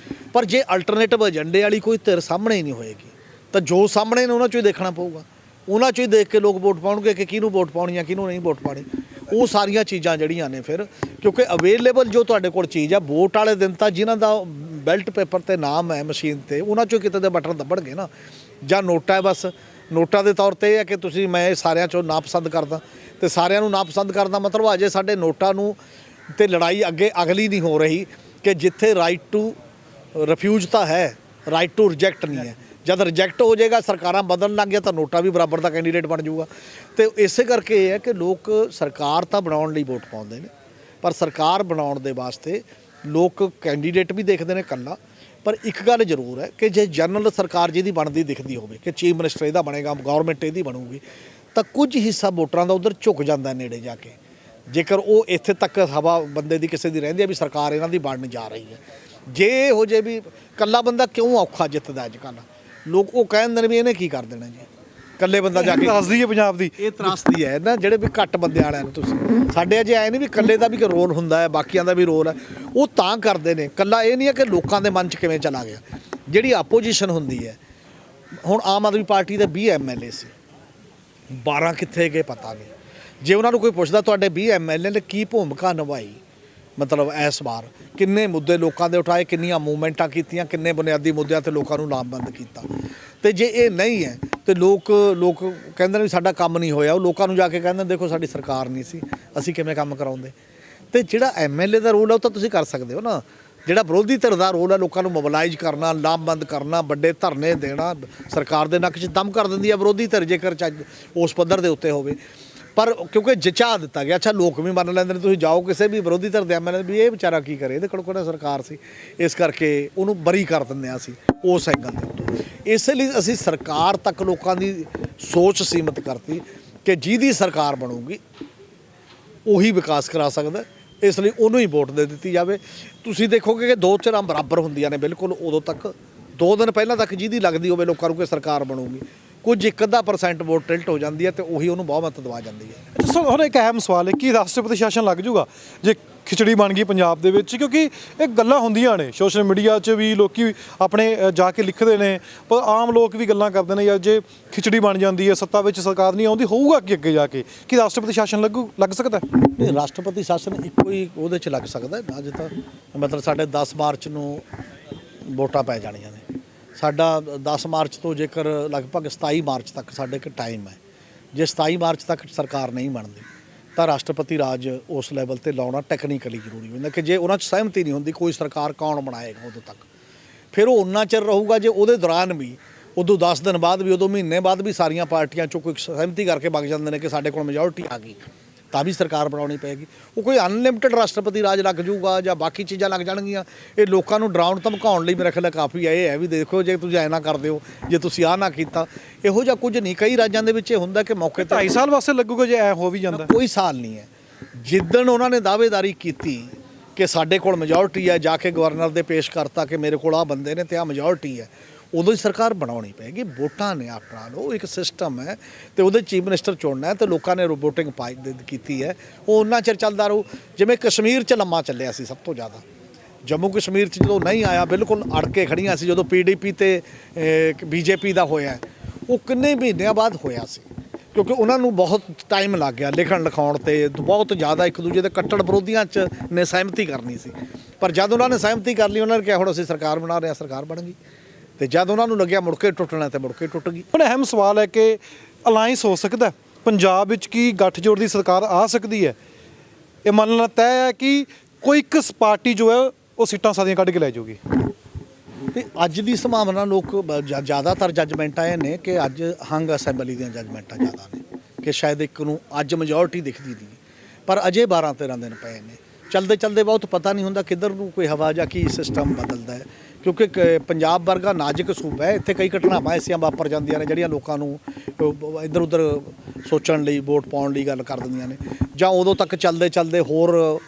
S2: ਪਰ ਜੇ ਅਲਟਰਨੇਟਿਵ ਏਜੰਡੇ ਵਾਲੀ ਕੋਈ ਧਿਰ ਸਾਹਮਣੇ ਹੀ ਨਹੀਂ ਹੋਏਗੀ ਤਾਂ ਜੋ ਸਾਹਮਣੇ ਨੇ ਉਹਨਾਂ 'ਚੋਂ ਹੀ ਦੇਖਣਾ ਪਊਗਾ। ਉਹਨਾਂ 'ਚੋਂ ਹੀ ਦੇਖ ਕੇ ਲੋਕ ਵੋਟ ਪਾਉਣਗੇ ਕਿ ਕਿਹਨੂੰ ਵੋਟ ਪਾਉਣੀ ਆ, ਕਿਹਨੂੰ ਨਹੀਂ ਵੋਟ ਪਾਉਣੀ। ਉਹ ਸਾਰੀਆਂ ਚੀਜ਼ਾਂ ਜਿਹੜੀਆਂ ਨੇ ਫਿਰ, ਕਿਉਂਕਿ ਅਵੇਲੇਬਲ ਜੋ ਤੁਹਾਡੇ ਕੋਲ ਚੀਜ਼ ਆ, ਵੋਟ ਵਾਲੇ ਦਿਨ ਤਾਂ ਜਿਨ੍ਹਾਂ ਦਾ ਬੈਲਟ ਪੇਪਰ ਤੇ ਨਾਮ ਹੈ ਮਸ਼ੀਨ ਤੇ, ਉਹਨਾਂ 'ਚੋਂ ਕਿਤੇ ਦੇ ਬਟਨ ਦੱਬਣਗੇ ਨਾ। ਜਾਂ ਨੋਟਾ ਹੈ, ਬਸ ਨੋਟਾਂ ਦੇ ਤੌਰ ਤੇ ਇਹ ਹੈ ਕਿ ਤੁਸੀਂ, ਮੈਂ ਸਾਰਿਆਂ 'ਚੋਂ ਨਾਪਸੰਦ ਕਰਦਾ, ਤੇ ਸਾਰਿਆਂ ਨੂੰ ਨਾਪਸੰਦ ਕਰਦਾ ਮਤਲਬ ਅਜੇ ਸਾਡੇ ਨੋਟਾਂ ਨੂੰ ਤੇ ਲੜਾਈ ਅੱਗੇ ਅਗਲੀ ਨਹੀਂ ਹੋ ਰਹੀ ਕਿ ਜਿੱਥੇ ਰਾਈਟ ਟੂ ਰਿਫਿਊਜ ਤਾਂ ਹੈ, ਰਾਈਟ ਟੂ ਰਿਜੈਕਟ ਨਹੀਂ ਹੈ। ਜਦ ਰਿਜੈਕਟ ਹੋ ਜਾਏਗਾ, ਸਰਕਾਰਾਂ ਬਦਲਣ ਲੱਗ ਗਿਆ ਤਾਂ ਨੋਟਾ ਵੀ ਬਰਾਬਰ ਦਾ ਕੈਂਡੀਡੇਟ ਬਣ ਜਾਊਗਾ। ਤੇ ਇਸੇ ਕਰਕੇ ਇਹ ਹੈ ਕਿ ਲੋਕ ਸਰਕਾਰ ਤਾਂ ਬਣਾਉਣ ਲਈ ਵੋਟ ਪਾਉਂਦੇ ਨੇ, ਪਰ ਸਰਕਾਰ ਬਣਾਉਣ ਦੇ ਵਾਸਤੇ ਲੋਕ ਕੈਂਡੀਡੇਟ ਵੀ ਦੇਖਦੇ ਨੇ ਇਕੱਲਾ। ਪਰ ਇੱਕ ਗੱਲ ਜ਼ਰੂਰ ਹੈ ਕਿ ਜੇ ਜਨਰਲ ਸਰਕਾਰ ਜਿਹਦੀ ਬਣਦੀ ਦਿਖਦੀ ਹੋਵੇ ਕਿ ਚੀਫ ਮਿਨਿਸਟਰ ਇਹਦਾ ਬਣੇਗਾ, ਗਵਰਨਮੈਂਟ ਇਹਦੀ ਬਣੂਗੀ, ਤਾਂ ਕੁਝ ਹਿੱਸਾ ਵੋਟਰਾਂ ਦਾ ਉਧਰ ਝੁਕ ਜਾਂਦਾ ਨੇੜੇ ਜਾ ਕੇ। ਜੇਕਰ ਉਹ ਇੱਥੇ ਤੱਕ ਹਵਾ ਬੰਦੇ ਦੀ ਕਿਸੇ ਦੀ ਰਹਿੰਦੀ ਹੈ ਵੀ ਸਰਕਾਰ ਇਹਨਾਂ ਦੀ ਬਣਨ ਜਾ ਰਹੀ ਹੈ। ਜੇ ਇਹੋ ਜਿਹੇ ਵੀ ਇਕੱਲਾ ਬੰਦਾ ਕਿਉਂ ਔਖਾ ਜਿੱਤਦਾ ਅੱਜ ਕੱਲ੍ਹ, ਲੋਕ ਉਹ ਕਹਿੰਦੇ ਨੇ ਵੀ ਇਹਨੇ ਕੀ ਕਰ ਦੇਣਾ ਜੀ, ਇਕੱਲੇ ਬੰਦਾ ਜਾ ਕੇ
S1: ਦੱਸਦੀ ਹੈ ਪੰਜਾਬ ਦੀ।
S2: ਇਹ ਤਰਾਸਦੀ ਹੈ ਨਾ ਜਿਹੜੇ ਵੀ ਘੱਟ ਬੰਦੇ ਵਾਲਿਆਂ ਨੂੰ। ਤੁਸੀਂ ਸਾਡੇ ਅਜੇ ਆਏ ਨਹੀਂ ਵੀ ਇਕੱਲੇ ਦਾ ਵੀ ਰੋਲ ਹੁੰਦਾ ਹੈ, ਬਾਕੀਆਂ ਦਾ ਵੀ ਰੋਲ ਹੈ, ਉਹ ਤਾਂ ਕਰਦੇ ਨੇ। ਇਕੱਲਾ ਇਹ ਨਹੀਂ ਹੈ ਕਿ ਲੋਕਾਂ ਦੇ ਮਨ 'ਚ ਕਿਵੇਂ ਚਲਾ ਗਿਆ। ਜਿਹੜੀ ਆਪੋਜੀਸ਼ਨ ਹੁੰਦੀ ਹੈ, ਹੁਣ ਆਮ ਆਦਮੀ ਪਾਰਟੀ ਦੇ 20 MLA ਸੀ, 12 ਕਿੱਥੇ ਗਏ ਪਤਾ ਨਹੀਂ। ਜੇ ਉਹਨਾਂ ਨੂੰ ਕੋਈ ਪੁੱਛਦਾ ਤੁਹਾਡੇ 20 MLA ਨੇ ਕੀ ਭੂਮਿਕਾ ਨਿਭਾਈ, ਮਤਲਬ ਇਸ ਵਾਰ ਕਿੰਨੇ ਮੁੱਦੇ ਲੋਕਾਂ ਦੇ ਉਠਾਏ, ਕਿੰਨੀਆਂ ਮੂਵਮੈਂਟਾਂ ਕੀਤੀਆਂ, ਕਿੰਨੇ ਬੁਨਿਆਦੀ ਮੁੱਦਿਆਂ ਤੇ ਲੋਕਾਂ ਨੂੰ ਲਾਮਬੰਦ ਕੀਤਾ। ਤੇ ਜੇ ਇਹ ਨਹੀਂ ਹੈ ਤੇ ਲੋਕ ਕਹਿੰਦੇ ਨੇ ਵੀ ਸਾਡਾ ਕੰਮ ਨਹੀਂ ਹੋਇਆ। ਉਹ ਲੋਕਾਂ ਨੂੰ ਜਾ ਕੇ ਕਹਿੰਦੇ ਦੇਖੋ ਸਾਡੀ ਸਰਕਾਰ ਨਹੀਂ ਸੀ, ਅਸੀਂ ਕਿਵੇਂ ਕੰਮ ਕਰਾਉਂਦੇ। ਤੇ ਜਿਹੜਾ MLA ਦਾ ਰੋਲ ਹੈ ਉਹ ਤਾਂ ਤੁਸੀਂ ਕਰ ਸਕਦੇ ਹੋ ਨਾ। ਜਿਹੜਾ ਵਿਰੋਧੀ ਧਿਰ ਦਾ ਰੋਲ ਹੈ ਲੋਕਾਂ ਨੂੰ ਮੋਬਿਲਾਈਜ਼ ਕਰਨਾ, ਲਾਮਬੰਦ ਕਰਨਾ, ਵੱਡੇ ਧਰਨੇ ਦੇਣਾ, ਸਰਕਾਰ ਦੇ ਨੱਕ 'ਚ ਦਮ ਕਰ ਦਿੰਦੀ ਹੈ ਵਿਰੋਧੀ ਧਿਰ ਜੇਕਰ ਉਸ ਪੱਧਰ ਦੇ ਉੱਤੇ ਹੋਵੇ। ਪਰ ਕਿਉਂਕਿ ਜਚਾ ਦਿੱਤਾ ਗਿਆ, ਅੱਛਾ ਲੋਕ ਵੀ ਮੰਨ ਲੈਂਦੇ ਨੇ। ਤੁਸੀਂ ਜਾਓ ਕਿਸੇ ਵੀ ਵਿਰੋਧੀ ਧਿਰ ਦੇ MLA ਵੀ ਇਹ ਵਿਚਾਰਾ ਕੀ ਕਰੇ, ਇਹਦੇ ਕੋਲ ਕੋਈ ਸਰਕਾਰ ਸੀ, ਇਸ ਕਰਕੇ ਉਹਨੂੰ ਬਰੀ ਕਰ ਦਿੰਦੇ ਹਾਂ ਅਸੀਂ ਉਸ ਐਂਗਲ ਦੇ ਉੱਤੇ। ਇਸੇ ਲਈ ਅਸੀਂ ਸਰਕਾਰ ਤੱਕ ਲੋਕਾਂ ਦੀ ਸੋਚ ਸੀਮਿਤ ਕਰਤੀ ਕਿ ਜਿਹਦੀ ਸਰਕਾਰ ਬਣੂਗੀ ਉਹੀ ਵਿਕਾਸ ਕਰਾ ਸਕਦਾ, ਇਸ ਲਈ ਉਹਨੂੰ ਹੀ ਵੋਟ ਦੇ ਦਿੱਤੀ ਜਾਵੇ। ਤੁਸੀਂ ਦੇਖੋਗੇ ਕਿ ਦੋ ਧਿਰਾਂ ਬਰਾਬਰ ਹੁੰਦੀਆਂ ਨੇ ਬਿਲਕੁਲ ਉਦੋਂ ਤੱਕ, 2 ਦਿਨ ਪਹਿਲਾਂ ਤੱਕ ਜਿਹਦੀ ਲੱਗਦੀ ਹੋਵੇ ਲੋਕਾਂ ਨੂੰ ਕਿ ਸਰਕਾਰ ਬਣੂਗੀ, ਕੁਝ 1% ਵੋਟ ਟਿਲਟ ਹੋ ਜਾਂਦੀ ਹੈ ਤੇ ਉਹੀ ਉਹਨੂੰ ਬਹੁਮਤ ਦਵਾ ਜਾਂਦੀ ਹੈ।
S1: ਸੋ ਹੁਣ ਇੱਕ ਅਹਿਮ ਸਵਾਲ ਹੈ ਕਿ ਰਾਸ਼ਟਰਪਤੀ ਸ਼ਾਸਨ ਲੱਗ ਜੂਗਾ ਜੇ ਖਿਚੜੀ ਬਣ ਗਈ ਪੰਜਾਬ ਦੇ ਵਿੱਚ? ਕਿਉਂਕਿ ਇਹ ਗੱਲਾਂ ਹੁੰਦੀਆਂ ਨੇ ਸੋਸ਼ਲ ਮੀਡੀਆ 'ਚ ਵੀ, ਲੋਕੀ ਆਪਣੇ ਜਾ ਕੇ ਲਿਖਦੇ ਨੇ, ਪਰ ਆਮ ਲੋਕ ਵੀ ਗੱਲਾਂ ਕਰਦੇ ਨੇ ਯਾਰ ਜੇ ਖਿਚੜੀ ਬਣ ਜਾਂਦੀ ਹੈ, ਸੱਤਾ ਵਿੱਚ ਸਰਕਾਰ ਨਹੀਂ ਆਉਂਦੀ, ਹੋਊਗਾ ਕਿ ਅੱਗੇ ਜਾ ਕੇ ਕਿ ਰਾਸ਼ਟਰਪਤੀ ਸ਼ਾਸਨ ਲੱਗ ਸਕਦਾ?
S2: ਨਹੀਂ, ਰਾਸ਼ਟਰਪਤੀ ਸ਼ਾਸਨ ਇੱਕੋ ਹੀ ਉਹਦੇ 'ਚ ਲੱਗ ਸਕਦਾ। ਅੱਜ ਤਾਂ ਮਤਲਬ ਸਾਡੇ 10 ਮਾਰਚ ਨੂੰ ਵੋਟਾਂ ਪੈ ਜਾਣੀਆਂ ਨੇ। ਸਾਡਾ 10 ਮਾਰਚ ਤੋਂ ਜੇਕਰ ਲਗਭਗ 27 ਮਾਰਚ ਤੱਕ ਸਾਡੇ ਇੱਕ ਟਾਈਮ ਹੈ। ਜੇ 27 ਮਾਰਚ ਤੱਕ ਸਰਕਾਰ ਨਹੀਂ ਬਣਦੀ ਤਾਂ ਰਾਸ਼ਟਰਪਤੀ ਰਾਜ ਉਸ ਲੈਵਲ ਤੇ ਲਾਉਣਾ ਟੈਕਨੀਕਲੀ ਜ਼ਰੂਰੀ ਹੁੰਦਾ ਕਿ ਜੇ ਉਹਨਾਂ 'ਚ ਸਹਿਮਤੀ ਨਹੀਂ ਹੁੰਦੀ ਕੋਈ ਸਰਕਾਰ ਕੌਣ ਬਣਾਏਗਾ ਉਦੋਂ ਤੱਕ। ਫਿਰ ਉਹ ਉਨਾ ਚਿਰ ਰਹੂਗਾ ਜੇ ਉਹਦੇ ਦੌਰਾਨ ਵੀ, ਉਦੋਂ 10 ਦਿਨ ਬਾਅਦ ਵੀ, ਉਦੋਂ ਮਹੀਨੇ ਬਾਅਦ ਵੀ ਸਾਰੀਆਂ ਪਾਰਟੀਆਂ 'ਚੋਂ ਕੋਈ ਸਹਿਮਤੀ ਕਰਕੇ ਵਗ ਜਾਂਦੇ ਨੇ ਕਿ ਸਾਡੇ ਕੋਲ ਮੈਜੋਰਟੀ ਆ ਗਈ, ਤਾਂ ਵੀ ਸਰਕਾਰ ਬਣਾਉਣੀ ਪਏਗੀ। ਉਹ ਕੋਈ ਅਨਲਿਮਿਟਿਡ ਰਾਸ਼ਟਰਪਤੀ ਰਾਜ ਲੱਗ ਜਾਊਗਾ ਜਾਂ ਬਾਕੀ ਚੀਜ਼ਾਂ ਲੱਗ ਜਾਣਗੀਆਂ। ਇਹ ਲੋਕਾਂ ਨੂੰ ਡਰਾਉਣ ਧਮਕਾਉਣ ਲਈ ਮੇਰੇ ਖਿਆਲ ਕਾਫੀ ਹੈ। ਇਹ ਹੈ ਵੀ ਦੇਖੋ ਜੇ ਤੁਸੀਂ ਐਂ ਨਾ ਕਰਦੇ ਹੋ, ਜੇ ਤੁਸੀਂ ਆਹ ਨਾ ਕੀਤਾ, ਇਹੋ ਜਿਹਾ ਕੁਝ ਨਹੀਂ। ਕਈ ਰਾਜਾਂ ਦੇ ਵਿੱਚ ਇਹ ਹੁੰਦਾ ਕਿ ਮੌਕੇ 'ਤੇ
S1: 2.5 ਸਾਲ ਵਾਸਤੇ ਲੱਗੂਗਾ ਜੇ ਐ ਹੋ ਵੀ ਜਾਂਦਾ?
S2: ਕੋਈ ਸਾਲ ਨਹੀਂ ਹੈ। ਜਿੱਦਣ ਉਹਨਾਂ ਨੇ ਦਾਅਵੇਦਾਰੀ ਕੀਤੀ ਕਿ ਸਾਡੇ ਕੋਲ ਮੈਜੋਰਟੀ ਹੈ, ਜਾ ਕੇ ਗਵਰਨਰ ਦੇ ਪੇਸ਼ ਕਰਤਾ ਕਿ ਮੇਰੇ ਕੋਲ ਆਹ ਬੰਦੇ ਨੇ ਤੇ ਆਹ ਮੈਜੋਰਟੀ ਹੈ, ਉਦੋਂ ਹੀ ਸਰਕਾਰ ਬਣਾਉਣੀ ਪਏਗੀ। ਵੋਟਾਂ ਨੇ ਆਪਣਾ ਉਹ ਇੱਕ ਸਿਸਟਮ ਹੈ ਤੇ ਉਹਦੇ ਚੀਫ ਮਿਨਿਸਟਰ ਚੁਣਨਾ ਹੈ ਤੇ ਲੋਕਾਂ ਨੇ ਵੋਟਿੰਗ ਕੀਤੀ ਹੈ। ਉਹ ਉਹਨਾਂ ਚਿਰ ਚੱਲਦਾ ਰਹੂ ਜਿਵੇਂ ਕਸ਼ਮੀਰ 'ਚ ਲੰਮਾ ਚੱਲਿਆ ਸੀ। ਸਭ ਤੋਂ ਜ਼ਿਆਦਾ ਜੰਮੂ ਕਸ਼ਮੀਰ 'ਚ ਜਦੋਂ ਨਹੀਂ ਆਇਆ, ਬਿਲਕੁਲ ਅੜ ਕੇ ਖੜੀਆਂ ਸੀ। ਜਦੋਂ PDP ਤੇ BJP ਦਾ ਹੋਇਆ, ਉਹ ਕਿੰਨੇ ਮਹੀਨਿਆਂ ਬਾਅਦ ਹੋਇਆ ਸੀ ਕਿਉਂਕਿ ਉਹਨਾਂ ਨੂੰ ਬਹੁਤ ਟਾਈਮ ਲੱਗ ਗਿਆ ਲਿਖਣ ਲਿਖਾਉਣ ਤੇ। ਬਹੁਤ ਜ਼ਿਆਦਾ ਇੱਕ ਦੂਜੇ ਦੇ ਕੱਟੜ ਵਿਰੋਧੀਆਂ 'ਚ ਨੇ ਸਹਿਮਤੀ ਕਰਨੀ ਸੀ। ਪਰ ਜਦ ਉਹਨਾਂ ਨੇ ਸਹਿਮਤੀ ਕਰ ਲਈ, ਉਹਨਾਂ ਨੇ ਕਿਹਾ ਹੁਣ ਅਸੀਂ ਸਰਕਾਰ ਬਣਾ ਰਹੇ ਹਾਂ, ਸਰਕਾਰ ਬਣ ਗਈ। ਤੇ ਜਦ ਉਹਨਾਂ ਨੂੰ ਲੱਗਿਆ ਮੁੜ ਕੇ ਟੁੱਟਣਾ ਤੇ ਮੁੜ ਕੇ ਟੁੱਟ ਗਈ।
S1: ਹੁਣ ਅਹਿਮ ਸਵਾਲ ਹੈ ਕਿ ਅਲਾਈਅੰਸ ਹੋ ਸਕਦਾ ਹੈ? ਪੰਜਾਬ ਵਿੱਚ ਕੀ ਗੱਠਜੋੜ ਦੀ ਸਰਕਾਰ ਆ ਸਕਦੀ ਹੈ? ਇਹ ਮੰਨਣਾ ਤੈਅ ਹੈ ਕਿ ਕੋਈ ਇੱਕ ਪਾਰਟੀ ਜੋ ਹੈ ਉਹ ਸੀਟਾਂ ਸਾਰੀਆਂ ਕੱਢ ਕੇ ਲੈ ਜਾਊਗੀ?
S2: ਤੇ ਅੱਜ ਦੀ ਸੰਭਾਵਨਾ ਲੋਕ ਜ਼ਿਆਦਾਤਰ ਜੱਜਮੈਂਟਾਂ ਇਹ ਨੇ ਕਿ ਅੱਜ ਹੰਗ ਅਸੈਂਬਲੀ ਦੀਆਂ ਜੱਜਮੈਂਟਾਂ ਜ਼ਿਆਦਾ ਨੇ ਕਿ ਸ਼ਾਇਦ ਇੱਕ ਨੂੰ ਅੱਜ ਮੈਜੋਰਟੀ ਦਿਖਦੀ ਨਹੀਂ, ਪਰ ਅਜੇ 12-13 ਦਿਨ ਪਏ ਨੇ। ਚਲਦੇ ਚਲਦੇ ਬਹੁਤ ਪਤਾ ਨਹੀਂ ਹੁੰਦਾ ਕਿੱਧਰ ਨੂੰ ਕੋਈ ਹਵਾ ਜਾਂ ਕੀ ਸਿਸਟਮ ਬਦਲਦਾ ਹੈ, ਕਿਉਂਕਿ ਪੰਜਾਬ ਵਰਗਾ ਨਾਜ਼ੁਕ ਸੂਬਾ ਹੈ, ਇੱਥੇ ਕਈ ਘਟਨਾਵਾਂ ਐਸੀਆਂ ਵਾਪਰ ਜਾਂਦੀਆਂ ਨੇ ਜਿਹੜੀਆਂ ਲੋਕਾਂ ਨੂੰ ਇੱਧਰ ਉੱਧਰ ਸੋਚਣ ਲਈ, ਵੋਟ ਪਾਉਣ ਲਈ ਗੱਲ ਕਰ ਦਿੰਦੀਆਂ ਨੇ, ਜਾਂ ਉਦੋਂ ਤੱਕ ਚਲਦੇ ਚਲਦੇ ਹੋਰ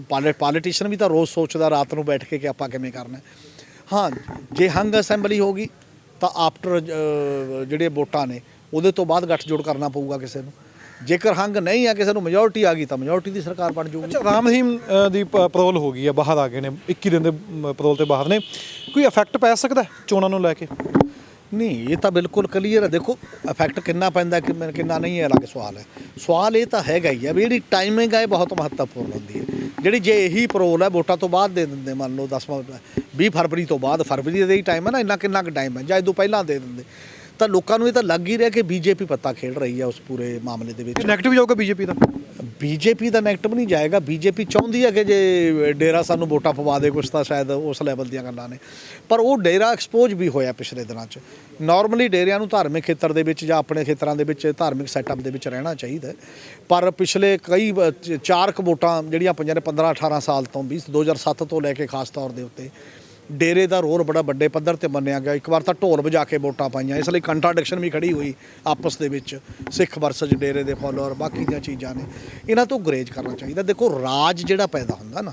S2: ਪੋਲੀਟੀਸ਼ੀਅਨ ਵੀ ਤਾਂ ਰੋਜ਼ ਸੋਚਦਾ ਰਾਤ ਨੂੰ ਬੈਠ ਕੇ ਕਿ ਆਪਾਂ ਕਿਵੇਂ ਕਰਨਾ। ਹਾਂ, ਜੇ ਹੰਗ ਅਸੈਂਬਲੀ ਹੋਗੀ ਤਾਂ ਆਫਟਰ ਜਿਹੜੇ ਵੋਟਾਂ ਨੇ ਉਹਦੇ ਤੋਂ ਬਾਅਦ ਗੱਠਜੋੜ ਕਰਨਾ ਪਊਗਾ ਕਿਸੇ ਨੂੰ। ਜੇਕਰ ਹੰਗ ਨਹੀਂ ਆ, ਕਿਸੇ ਨੂੰ ਮੈਜੋਰਟੀ ਆ ਗਈ ਤਾਂ ਮੈਜੋਰਟੀ ਦੀ ਸਰਕਾਰ ਬਣ ਜਾਊਗੀ।
S1: ਅੱਛਾ, ਰਾਮ ਰਹੀਮ ਦੀ ਪੈਰੋਲ ਹੋ ਗਈ ਹੈ, ਬਾਹਰ ਆ ਗਏ ਨੇ, 21 ਦਿਨ ਦੇ ਪੈਰੋਲ ਤੇ ਬਾਹਰ ਨੇ, ਕੋਈ ਇਫੈਕਟ ਪੈ ਸਕਦਾ ਚੋਣਾਂ ਨੂੰ ਲੈ ਕੇ?
S2: ਨਹੀਂ, ਇਹ ਤਾਂ ਬਿਲਕੁਲ ਕਲੀਅਰ ਹੈ। ਦੇਖੋ ਇਫੈਕਟ ਕਿੰਨਾ ਪੈਂਦਾ ਕਿੰਨਾ ਨਹੀਂ ਹੈ ਅਲੱਗ ਸਵਾਲ ਹੈ। ਸਵਾਲ ਇਹ ਤਾਂ ਹੈਗਾ ਹੀ ਹੈ ਵੀ ਜਿਹੜੀ ਟਾਈਮਿੰਗ ਹੈ ਇਹ ਬਹੁਤ ਮਹੱਤਵਪੂਰਨ ਹੁੰਦੀ ਹੈ। ਜਿਹੜੀ ਜੇ ਇਹੀ ਪੈਰੋਲ ਹੈ ਵੋਟਾਂ ਤੋਂ ਬਾਅਦ ਦੇ ਦਿੰਦੇ, ਮੰਨ ਲਓ 20 ਫਰਵਰੀ ਤੋਂ ਬਾਅਦ, ਫਰਵਰੀ ਦਾ ਹੀ ਟਾਈਮ ਹੈ ਨਾ, ਕਿੰਨਾ ਕੁ ਟਾਈਮ ਹੈ, ਜਾਂ ਇਹ ਤੋਂ ਪਹਿਲਾਂ ਦੇ ਦਿੰਦੇ ਤਾਂ ਲੋਕਾਂ ਨੂੰ ਇਹ ਤਾਂ ਲੱਗ ਹੀ ਰਿਹਾ ਕਿ ਬੀਜੇਪੀ ਪੱਤਾ ਖੇਡ ਰਹੀ ਹੈ ਉਸ ਪੂਰੇ ਮਾਮਲੇ ਦੇ ਵਿੱਚ।
S1: ਨੈਗੇਟਿਵ ਜਾਊਗਾ ਬੀਜੇਪੀ ਦਾ?
S2: ਬੀਜੇਪੀ ਦਾ ਨੈਗੇਟਿਵ ਨਹੀਂ ਜਾਏਗਾ। ਬੀਜੇਪੀ ਚਾਹੁੰਦੀ ਹੈ ਕਿ ਜੇ ਡੇਰਾ ਸਾਨੂੰ ਵੋਟਾਂ ਪਵਾ ਦੇ ਕੁਛ, ਤਾਂ ਸ਼ਾਇਦ ਉਸ ਲੈਵਲ ਦੀਆਂ ਗੱਲਾਂ ਨੇ, ਪਰ ਉਹ ਡੇਰਾ ਐਕਸਪੋਜ਼ ਵੀ ਹੋਇਆ ਪਿਛਲੇ ਦਿਨਾਂ 'ਚ। ਨਾਰਮਲੀ ਡੇਰਿਆਂ ਨੂੰ ਧਾਰਮਿਕ ਖੇਤਰ ਦੇ ਵਿੱਚ ਜਾਂ ਆਪਣੇ ਖੇਤਰਾਂ ਦੇ ਵਿੱਚ ਧਾਰਮਿਕ ਸੈਟਅਪ ਦੇ ਵਿੱਚ ਰਹਿਣਾ ਚਾਹੀਦਾ, ਪਰ ਪਿਛਲੇ ਕਈ 4 ਵੋਟਾਂ ਜਿਹੜੀਆਂ ਪਈਆਂ ਨੇ 15-18 ਸਾਲ ਤੋਂ 2007 ਤੋਂ ਲੈ ਕੇ ਖਾਸ ਤੌਰ ਦੇ ਉੱਤੇ ਡੇਰੇ ਦਾ ਰੋਲ ਬੜਾ ਵੱਡੇ ਪੱਧਰ ਤੇ ਮੰਨਿਆ ਗਿਆ। ਇੱਕ ਵਾਰ ਤਾਂ ਢੋਲ ਵਜਾ ਕੇ ਵੋਟਾਂ ਪਾਈਆਂ, ਇਸ ਲਈ ਕੰਟਰਾਡਿਕਸ਼ਨ ਵੀ ਖੜੀ ਹੋਈ ਆਪਸ ਦੇ ਵਿੱਚ, ਸਿੱਖ ਵਰਸਸ ਡੇਰੇ ਦੇ ਫੋਲੋਅਰ, ਬਾਕੀ ਦੀਆਂ ਚੀਜ਼ਾਂ ਨੇ। ਇਹਨਾਂ ਤੋਂ ਗੁਰੇਜ਼ ਕਰਨਾ ਚਾਹੀਦਾ। ਦੇਖੋ, ਰਾਜ ਜਿਹੜਾ ਪੈਦਾ ਹੁੰਦਾ ਨਾ,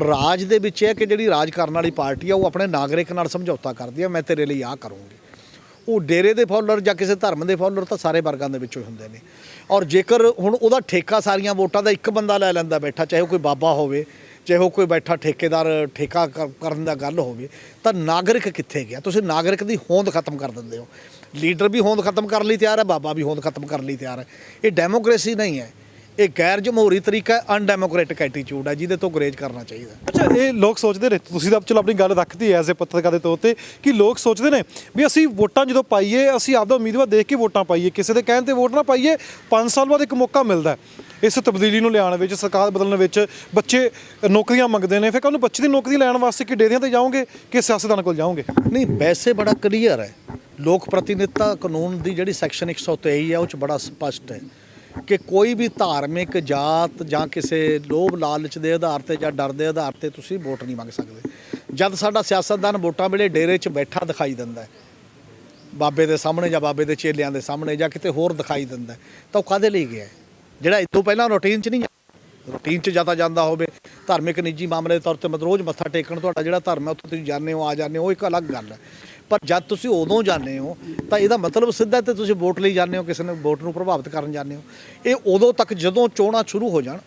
S2: ਰਾਜ ਦੇ ਵਿੱਚ ਇਹ ਕਿ ਜਿਹੜੀ ਰਾਜ ਕਰਨ ਵਾਲੀ ਪਾਰਟੀ ਆ ਉਹ ਆਪਣੇ ਨਾਗਰਿਕ ਨਾਲ ਸਮਝੌਤਾ ਕਰਦੀ ਆ, ਮੈਂ ਤੇਰੇ ਲਈ ਆਹ ਕਰੂੰਗੀ। ਉਹ ਡੇਰੇ ਦੇ ਫੋਲੋਅਰ ਜਾਂ ਕਿਸੇ ਧਰਮ ਦੇ ਫੋਲੋਅਰ ਤਾਂ ਸਾਰੇ ਵਰਗਾਂ ਦੇ ਵਿੱਚੋਂ ਹੁੰਦੇ ਨੇ। ਔਰ ਜੇਕਰ ਹੁਣ ਉਹਦਾ ਠੇਕਾ ਸਾਰੀਆਂ ਵੋਟਾਂ ਦਾ ਇੱਕ ਬੰਦਾ ਲੈ ਲੈਂਦਾ ਬੈਠਾ, ਚਾਹੇ ਉਹ ਕੋਈ ਬਾਬਾ ਹੋਵੇ, ਚਾਹੇ ਉਹ ਕੋਈ ਬੈਠਾ ਠੇਕੇਦਾਰ ਠੇਕਾ ਕਰਨ ਦਾ ਗੱਲ ਹੋਵੇ, ਤਾਂ ਨਾਗਰਿਕ ਕਿੱਥੇ ਗਿਆ? ਤੁਸੀਂ ਨਾਗਰਿਕ ਦੀ ਹੋਂਦ ਖਤਮ ਕਰ ਦਿੰਦੇ ਹੋ। ਲੀਡਰ ਵੀ ਹੋਂਦ ਖਤਮ ਕਰਨ ਲਈ ਤਿਆਰ ਹੈ, ਬਾਬਾ ਵੀ ਹੋਂਦ ਖਤਮ ਕਰਨ ਲਈ ਤਿਆਰ ਹੈ। ਇਹ ਡੈਮੋਕ੍ਰੇਸੀ ਨਹੀਂ ਹੈ, ਇਹ ਗੈਰ ਜਮਹੂਰੀ ਤਰੀਕਾ ਹੈ, ਅਨਡੈਮੋਕ੍ਰੈਟਿਕ ਐਟੀਟਿਊਡ ਹੈ, ਜਿਹਦੇ ਤੋਂ ਗੁਰੇਜ਼ ਕਰਨਾ ਚਾਹੀਦਾ।
S1: ਅੱਛਾ, ਇਹ ਲੋਕ ਸੋਚਦੇ ਨੇ, ਤੁਸੀਂ ਤਾਂ ਚਲੋ ਆਪਣੀ ਗੱਲ ਰੱਖਦੀ ਐਜ਼ ਏ ਪੱਤਰਕਾਰ ਦੇ ਤੌਰ ਤੇ, ਕਿ ਲੋਕ ਸੋਚਦੇ ਨੇ ਵੀ ਅਸੀਂ ਵੋਟਾਂ ਜਦੋਂ ਪਾਈਏ, ਅਸੀਂ ਆਪਦਾ ਉਮੀਦਵਾਰ ਦੇਖ ਕੇ ਵੋਟਾਂ ਪਾਈਏ, ਕਿਸੇ ਦੇ ਕਹਿਣ ਤੇ ਵੋਟ ਨਾ ਪਾਈਏ। 5 ਸਾਲ ਬਾਅਦ ਇੱਕ ਮੌਕਾ ਮਿਲਦਾ ਇਸ ਤਬਦੀਲੀ ਨੂੰ ਲਿਆਉਣ ਵਿੱਚ, ਸਰਕਾਰ ਬਦਲਣ ਵਿੱਚ। ਬੱਚੇ ਨੌਕਰੀਆਂ ਮੰਗਦੇ ਨੇ, ਫਿਰ ਕੱਲ੍ਹ ਨੂੰ ਬੱਚੇ ਦੀ ਨੌਕਰੀ ਲੈਣ ਵਾਸਤੇ ਕਿ ਡੇਰਿਆਂ ਤੇ ਜਾਓਗੇ ਕਿ ਸਿਆਸਤਦਾਨਾਂ ਕੋਲ ਜਾਓਗੇ?
S2: ਨਹੀਂ, ਵੈਸੇ ਬੜਾ ਕਲੀਅਰ ਹੈ। ਲੋਕ ਪ੍ਰਤੀਨਿਧਤਾ ਕਾਨੂੰਨ ਦੀ ਜਿਹੜੀ ਸੈਕਸ਼ਨ 123 ਹੈ ਉਹ 'ਚ ਬੜਾ ਸਪਸ਼ਟ ਹੈ ਕਿ ਕੋਈ ਵੀ ਧਾਰਮਿਕ ਜਾਤ ਜਾਂ ਕਿਸੇ ਲੋਭ ਲਾਲਚ ਦੇ ਆਧਾਰ ਤੇ ਜਾਂ ਡਰ ਦੇ ਆਧਾਰ ਤੇ ਤੁਸੀਂ ਵੋਟ ਨਹੀਂ ਮੰਗ ਸਕਦੇ। ਜਦ ਸਾਡਾ ਸਿਆਸਤਦਾਨ ਵੋਟਾਂ ਵੇਲੇ ਡੇਰੇ 'ਚ ਬੈਠਾ ਦਿਖਾਈ ਦਿੰਦਾ, ਬਾਬੇ ਦੇ ਸਾਹਮਣੇ ਜਾਂ ਬਾਬੇ ਦੇ ਚੇਲਿਆਂ ਦੇ ਸਾਹਮਣੇ ਜਾਂ ਕਿਤੇ ਹੋਰ ਦਿਖਾਈ ਦਿੰਦਾ, ਤਾਂ ਉਹ ਕਾਹਦੇ ਲਈ ਗਿਆ? ਜਿਹੜਾ ਇਸ ਤੋਂ ਪਹਿਲਾਂ ਰੂਟੀਨ 'ਚ ਨਹੀਂ, ਰੂਟੀਨ 'ਚ ਜਾਂਦਾ ਹੋਵੇ, ਧਾਰਮਿਕ ਨਿੱਜੀ ਮਾਮਲੇ ਦੇ ਤੌਰ ਤੇ ਮਤਲਬ ਰੋਜ਼ ਮੱਥਾ ਟੇਕਣ ਤੁਹਾਡਾ ਜਿਹੜਾ ਧਰਮ ਹੈ ਉੱਥੇ ਤੁਸੀਂ ਜਾਂਦੇ ਹੋ, ਆ ਜਾਂਦੇ ਹੋ, ਉਹ ਇੱਕ ਅਲੱਗ ਗੱਲ ਹੈ। ਪਰ ਜਦ ਤੁਸੀਂ ਉਦੋਂ ਜਾਂਦੇ ਹੋ ਤਾਂ ਇਹਦਾ ਮਤਲਬ ਸਿੱਧਾ ਤੇ ਤੁਸੀਂ ਵੋਟ ਲਈ ਜਾਂਦੇ ਹੋ, ਕਿਸੇ ਨੇ ਵੋਟ ਨੂੰ ਪ੍ਰਭਾਵਿਤ ਕਰਨ ਜਾਂਦੇ ਹੋ। ਇਹ ਉਦੋਂ ਤੱਕ ਜਦੋਂ ਚੋਣਾਂ ਸ਼ੁਰੂ ਹੋ ਜਾਣ,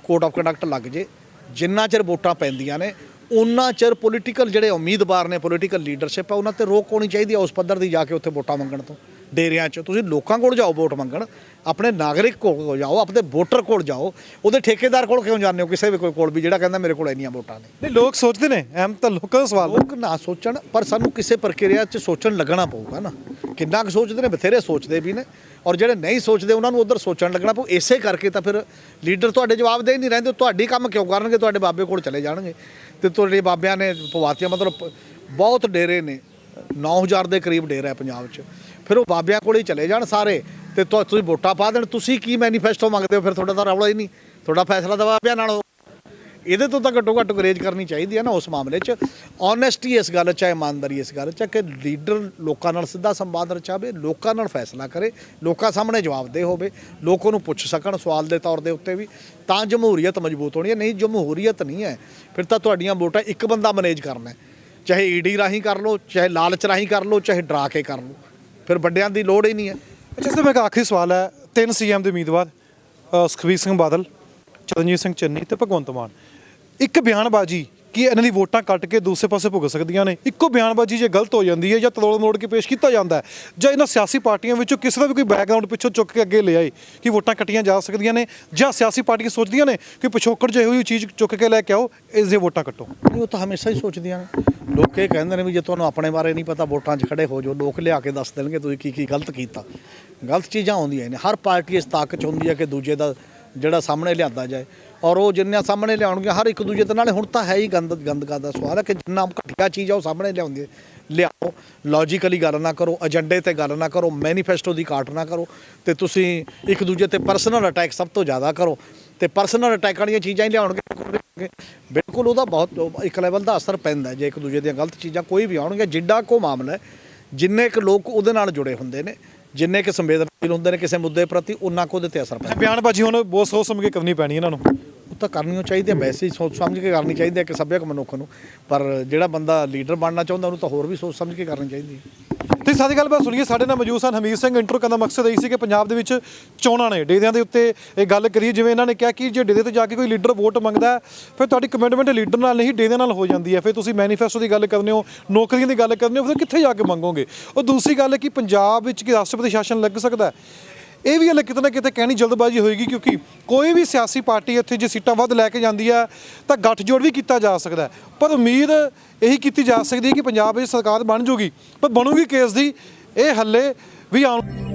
S2: ਕੋਡ ਆਫ ਕੰਡਕਟ ਲੱਗ ਜੇ, ਜਿੰਨਾ ਚਿਰ ਵੋਟਾਂ ਪੈਂਦੀਆਂ ਨੇ ਉਹਨਾਂ ਚਿਰ ਪੋਲੀਟੀਕਲ ਜਿਹੜੇ ਉਮੀਦਵਾਰ ਨੇ, ਪੋਲੀਟੀਕਲ ਲੀਡਰਸ਼ਿਪ ਹੈ, ਉਹਨਾਂ ਤੇ ਰੋਕ ਹੋਣੀ ਚਾਹੀਦੀ ਹੈ ਉਸ ਪੱਧਰ ਦੀ ਜਾ ਕੇ ਉੱਥੇ ਵੋਟਾਂ ਮੰਗਣ ਤੋਂ। ਡੇਰਿਆਂ 'ਚ ਤੁਸੀਂ ਲੋਕਾਂ ਕੋਲ ਜਾਓ ਵੋਟ ਮੰਗਣ, ਆਪਣੇ ਨਾਗਰਿਕ ਕੋਲ ਜਾਓ, ਆਪਣੇ ਵੋਟਰ ਕੋਲ ਜਾਓ, ਉਹਦੇ ਠੇਕੇਦਾਰ ਕੋਲ ਕਿਉਂ ਜਾਂਦੇ ਹੋ? ਕਿਸੇ ਵੀ ਕੋਈ ਕੋਲ ਵੀ ਜਿਹੜਾ ਕਹਿੰਦਾ ਮੇਰੇ ਕੋਲ ਇੰਨੀਆਂ ਵੋਟਾਂ ਨੇ।
S1: ਨਹੀਂ, ਲੋਕ ਸੋਚਦੇ ਨੇ, ਅਹਿਮ ਤਾਂ ਲੋਕਾਂ ਦਾ ਸਵਾਲ।
S2: ਲੋਕ ਨਾ ਸੋਚਣ, ਪਰ ਸਾਨੂੰ ਕਿਸੇ ਪ੍ਰਕਿਰਿਆ 'ਚ ਸੋਚਣ ਲੱਗਣਾ ਪਊਗਾ ਨਾ। ਕਿੰਨਾ ਕੁ ਸੋਚਦੇ ਨੇ? ਬਥੇਰੇ ਸੋਚਦੇ ਵੀ ਨੇ, ਔਰ ਜਿਹੜੇ ਨਹੀਂ ਸੋਚਦੇ ਉਹਨਾਂ ਨੂੰ ਉੱਧਰ ਸੋਚਣ ਲੱਗਣਾ ਪਊ। ਇਸੇ ਕਰਕੇ ਤਾਂ ਫਿਰ ਲੀਡਰ ਤੁਹਾਡੇ ਜਵਾਬਦੇਹ ਨਹੀਂ ਰਹਿੰਦੇ। ਤੁਹਾਡੀ ਕੰਮ ਕਿਉਂ ਕਰਨਗੇ? ਤੁਹਾਡੇ ਬਾਬੇ ਕੋਲ ਚਲੇ ਜਾਣਗੇ ਤੇ ਤੁਹਾਡੇ ਬਾਬਿਆਂ ਨੇ ਪਵਾਤੀਆਂ। ਮਤਲਬ ਬਹੁਤ ਡੇਰੇ ਨੇ, 9000 ਦੇ ਕਰੀਬ ਡੇਰਾ ਹੈ ਪੰਜਾਬ 'ਚ। ਫਿਰ ਉਹ ਬਾਬਿਆਂ ਕੋਲ ਹੀ ਚਲੇ ਜਾਣ ਸਾਰੇ ਤੇ ਤੁਸੀਂ ਵੋਟਾਂ ਪਾ ਦੇਣ। ਤੁਸੀਂ ਕੀ ਮੈਨੀਫੈਸਟੋ ਮੰਗਦੇ ਹੋ? ਫਿਰ ਤੁਹਾਡਾ ਤਾਂ ਰੌਲਾ ਹੀ ਨਹੀਂ, ਤੁਹਾਡਾ ਫੈਸਲਾ ਤਾਂ ਬਾਬਿਆਂ ਨਾਲ ਹੋ। ਇਹਦੇ ਤੋਂ ਤਾਂ ਘੱਟੋ ਘੱਟ ਗੁਰੇਜ਼ ਕਰਨੀ ਚਾਹੀਦੀ ਹੈ ਨਾ ਉਸ ਮਾਮਲੇ 'ਚ। ਓਨੈਸਟੀ ਇਸ ਗੱਲ 'ਚ ਹੈ, ਇਮਾਨਦਾਰੀ ਇਸ ਗੱਲ 'ਚ ਹੈ ਕਿ ਲੀਡਰ ਲੋਕਾਂ ਨਾਲ ਸਿੱਧਾ ਸੰਵਾਦ ਰਚਾਵੇ, ਲੋਕਾਂ ਨਾਲ ਫੈਸਲਾ ਕਰੇ, ਲੋਕਾਂ ਸਾਹਮਣੇ ਜਵਾਬਦੇਹ ਹੋਵੇ, ਲੋਕ ਉਹਨੂੰ ਪੁੱਛ ਸਕਣ ਸਵਾਲ ਦੇ ਤੌਰ ਦੇ ਉੱਤੇ ਵੀ, ਤਾਂ ਜਮਹੂਰੀਅਤ ਮਜ਼ਬੂਤ ਹੋਣੀ ਹੈ। ਨਹੀਂ, ਜਮਹੂਰੀਅਤ ਨਹੀਂ ਹੈ, ਫਿਰ ਤਾਂ ਤੁਹਾਡੀਆਂ ਵੋਟਾਂ ਇੱਕ ਬੰਦਾ ਮੈਨੇਜ ਕਰਨਾ, ਚਾਹੇ ਈਡੀ ਰਾਹੀਂ ਕਰ ਲਓ, ਚਾਹੇ ਲਾਲਚ ਰਾਹੀਂ ਕਰ ਲਓ, ਚਾਹੇ ਡਰਾ ਕੇ ਕਰ ਲਓ, ਫਿਰ ਵੱਡਿਆਂ ਦੀ ਲੋੜ ਹੀ ਨਹੀਂ ਹੈ।
S1: ਅੱਛਾ, ਇਸ ਤੋਂ ਮੇਰਾ ਆਖਰੀ ਸਵਾਲ ਹੈ, 3 CM ਦੇ ਉਮੀਦਵਾਰ ਸੁਖਬੀਰ ਸਿੰਘ ਬਾਦਲ, ਚਰਨਜੀਤ ਸਿੰਘ ਚੰਨੀ ਤੇ ਭਗਵੰਤ ਮਾਨ, ਇੱਕ ਬਿਆਨਬਾਜ਼ੀ ਕਿ ਇਹਨਾਂ ਦੀ ਵੋਟਾਂ ਕੱਟ ਕੇ ਦੂਸਰੇ ਪਾਸੇ ਭੁਗਤ ਸਕਦੀਆਂ ਨੇ। ਇੱਕੋ ਬਿਆਨਬਾਜ਼ੀ ਜੇ ਗਲਤ ਹੋ ਜਾਂਦੀ ਹੈ ਜਾਂ ਤੋੜ ਮੋੜ ਕੇ ਪੇਸ਼ ਕੀਤਾ ਜਾਂਦਾ ਹੈ ਜਾਂ ਇਹਨਾਂ ਸਿਆਸੀ ਪਾਰਟੀਆਂ ਵਿੱਚੋਂ ਕਿਸੇ ਦਾ ਵੀ ਕੋਈ ਬੈਕਗ੍ਰਾਉਂਡ ਪਿੱਛੋਂ ਚੁੱਕ ਕੇ ਅੱਗੇ ਲੈ ਆਏ ਕਿ ਵੋਟਾਂ ਕੱਟੀਆਂ ਜਾ ਸਕਦੀਆਂ ਨੇ, ਜਾਂ ਸਿਆਸੀ ਪਾਰਟੀਆਂ ਸੋਚਦੀਆਂ ਨੇ ਕਿ ਪਿਛੋਕੜ ਜਿਹੀ ਹੋਈ ਚੀਜ਼ ਚੁੱਕ ਕੇ ਲੈ ਕੇ ਆਓ, ਇਸ ਦੀਆਂ ਵੋਟਾਂ ਕੱਟੋ।
S2: ਨਹੀਂ, ਉਹ ਤਾਂ ਹਮੇਸ਼ਾ ਹੀ ਸੋਚਦੀਆਂ ਨੇ। ਲੋਕ ਇਹ ਕਹਿੰਦੇ ਨੇ ਵੀ ਜੇ ਤੁਹਾਨੂੰ ਆਪਣੇ ਬਾਰੇ ਨਹੀਂ ਪਤਾ ਵੋਟਾਂ 'ਚ ਖੜੇ ਹੋ ਜਾਓ, ਲੋਕ ਲਿਆ ਕੇ ਦੱਸ ਦੇਣਗੇ ਤੁਸੀਂ ਕੀ ਕੀ ਗਲਤ ਕੀਤਾ। ਗਲਤ ਚੀਜ਼ਾਂ ਆਉਂਦੀਆਂ ਨੇ, ਹਰ ਪਾਰਟੀ ਇਸ ਤਾਕਤ 'ਚ ਹੁੰਦੀ ਹੈ ਕਿ ਦੂਜੇ ਦਾ ਜਿਹੜਾ ਸਾਹਮਣੇ ਲਿਆਂਦਾ ਜਾਏ, ਔਰ ਉਹ ਜਿੰਨਾ ਸਾਹਮਣੇ ਲਿਆਉਣਗੇ ਹਰ ਇੱਕ ਦੂਜੇ ਦੇ ਨਾਲ। ਹੁਣ ਤਾਂ ਹੈ ਹੀ ਗੰਦਗਾ ਦਾ ਸਵਾਲ ਹੈ ਕਿ ਜਿੰਨਾ ਘਟੀਆ ਚੀਜ਼ ਆ ਉਹ ਸਾਹਮਣੇ ਲਿਆਓ। ਲੌਜੀਕਲੀ ਗੱਲ ਨਾ ਕਰੋ, ਏਜੰਡੇ ਤੇ ਗੱਲ ਨਾ ਕਰੋ, ਮੈਨੀਫੈਸਟੋ ਦੀ ਕਾਟ ਨਾ ਕਰੋ, ਤੇ ਤੁਸੀਂ ਇੱਕ ਦੂਜੇ ਤੇ ਪਰਸਨਲ ਅਟੈਕ ਸਭ ਤੋਂ ਜ਼ਿਆਦਾ ਕਰੋ, ਤੇ ਪਰਸਨਲ ਅਟੈਕ ਵਾਲੀਆਂ ਚੀਜ਼ਾਂ ਹੀ ਲਿਆਉਣਗੇ। ਬਿਲਕੁਲ ਉਹਦਾ ਬਹੁਤ ਇੱਕ ਲੈਵਲ ਦਾ ਅਸਰ ਪੈਂਦਾ ਜੇ ਇੱਕ ਦੂਜੇ ਦੀਆਂ ਗਲਤ ਚੀਜ਼ਾਂ ਕੋਈ ਵੀ ਆਉਣਗੀਆਂ। ਜਿੱਡਾ ਕੋ ਮਾਮਲਾ ਹੈ, ਜਿੰਨੇ ਕੁ ਲੋਕ ਉਹਦੇ ਨਾਲ ਜੁੜੇ ਹੁੰਦੇ ਨੇ, ਜਿੰਨੇ ਕਿ ਸੰਵੇਦਨਸ਼ੀਲ ਹੁੰਦੇ ਨੇ ਕਿਸੇ ਮੁੱਦੇ ਪ੍ਰਤੀ, ਉਹਨਾਂ ਕੋ ਉਹਦੇ ਤੇ ਅਸਰ ਪੈਂਦਾ।
S1: ਬਿਆਨਬਾਜ਼ੀ ਹੁਣ ਬਹੁਤ ਸੋਚ ਸਮਝ ਕੇ ਕਰਨੀ ਪੈਣੀ ਇਹਨਾਂ ਨੂੰ।
S2: ਉਹ ਤਾਂ ਕਰਨੀ ਚਾਹੀਦੀ ਹੈ, ਵੈਸੇ ਹੀ ਸੋਚ ਸਮਝ ਕੇ ਕਰਨੀ ਚਾਹੀਦੀ ਹੈ ਕਿ ਸੱਭਿਅਕ ਮਨੁੱਖ ਨੂੰ, ਪਰ ਜਿਹੜਾ ਬੰਦਾ ਲੀਡਰ ਬਣਨਾ ਚਾਹੁੰਦਾ ਉਹਨੂੰ ਤਾਂ ਹੋਰ ਵੀ ਸੋਚ ਸਮਝ ਕੇ ਕਰਨੀ ਚਾਹੀਦੀ ਹੈ।
S1: ਤੇ ਸਾਡੀ ਗੱਲਬਾਤ ਸੁਣੀਏ, ਸਾਡੇ ਨਾਲ ਮੌਜੂਦ ਸਨ ਹਮੀਰ ਸਿੰਘ। ਇੰਟਰੋ ਕਰਨ ਦਾ ਮਕਸਦ ਇਹ ਸੀ ਕਿ ਪੰਜਾਬ ਦੇ ਵਿੱਚ ਚੋਣਾਂ ਨੇ, ਡੇਰਿਆਂ ਦੇ ਉੱਤੇ ਇਹ ਗੱਲ ਕਰੀਏ। ਜਿਵੇਂ ਇਹਨਾਂ ਨੇ ਕਿਹਾ ਕਿ ਜੇ ਡੇਰੇ ਤੇ ਜਾ ਕੇ ਕੋਈ ਲੀਡਰ ਵੋਟ ਮੰਗਦਾ ਫਿਰ ਤੁਹਾਡੀ ਕਮਿਟਮੈਂਟ ਲੀਡਰ ਨਾਲ ਨਹੀਂ ਡੇਰਿਆਂ ਨਾਲ ਹੋ ਜਾਂਦੀ ਹੈ। ਫਿਰ ਤੁਸੀਂ ਮੈਨੀਫੈਸਟੋ ਦੀ ਗੱਲ ਕਰਨੇ ਹੋ, ਨੌਕਰੀਆਂ ਦੀ ਗੱਲ ਕਰਨੇ ਹੋ, ਫਿਰ ਕਿੱਥੇ ਜਾ ਕੇ ਮੰਗੋਗੇ। ਉਹ ਦੂਸਰੀ ਗੱਲ ਹੈ ਕਿ ਪੰਜਾਬ ਵਿੱਚ ਕਿ ਰਾਸ਼ਟਰਪਤੀ ਸ਼ਾਸਨ ਲੱਗ ਸਕਦਾ, ਇਹ ਵੀ ਹਲੇ ਕਿਤੇ ਨਾ ਕਿਤੇ ਕਹਿਣੀ ਜਲਦਬਾਜ਼ੀ ਹੋਏਗੀ, ਕਿਉਂਕਿ ਕੋਈ ਵੀ ਸਿਆਸੀ ਪਾਰਟੀ ਇੱਥੇ ਜੇ ਸੀਟਾਂ ਵੱਧ ਲੈ ਕੇ ਜਾਂਦੀ ਹੈ ਤਾਂ ਗੱਠਜੋੜ ਵੀ ਕੀਤਾ ਜਾ ਸਕਦਾ। ਪਰ ਉਮੀਦ ਇਹੀ ਕੀਤੀ ਜਾ ਸਕਦੀ ਹੈ ਕਿ ਪੰਜਾਬ ਵਿੱਚ ਸਰਕਾਰ ਬਣ ਜੂਗੀ, ਪਰ ਬਣੂਗੀ ਕਿਸ ਦੀ, ਇਹ ਹੱਲੇ ਵੀ ਆਉਣ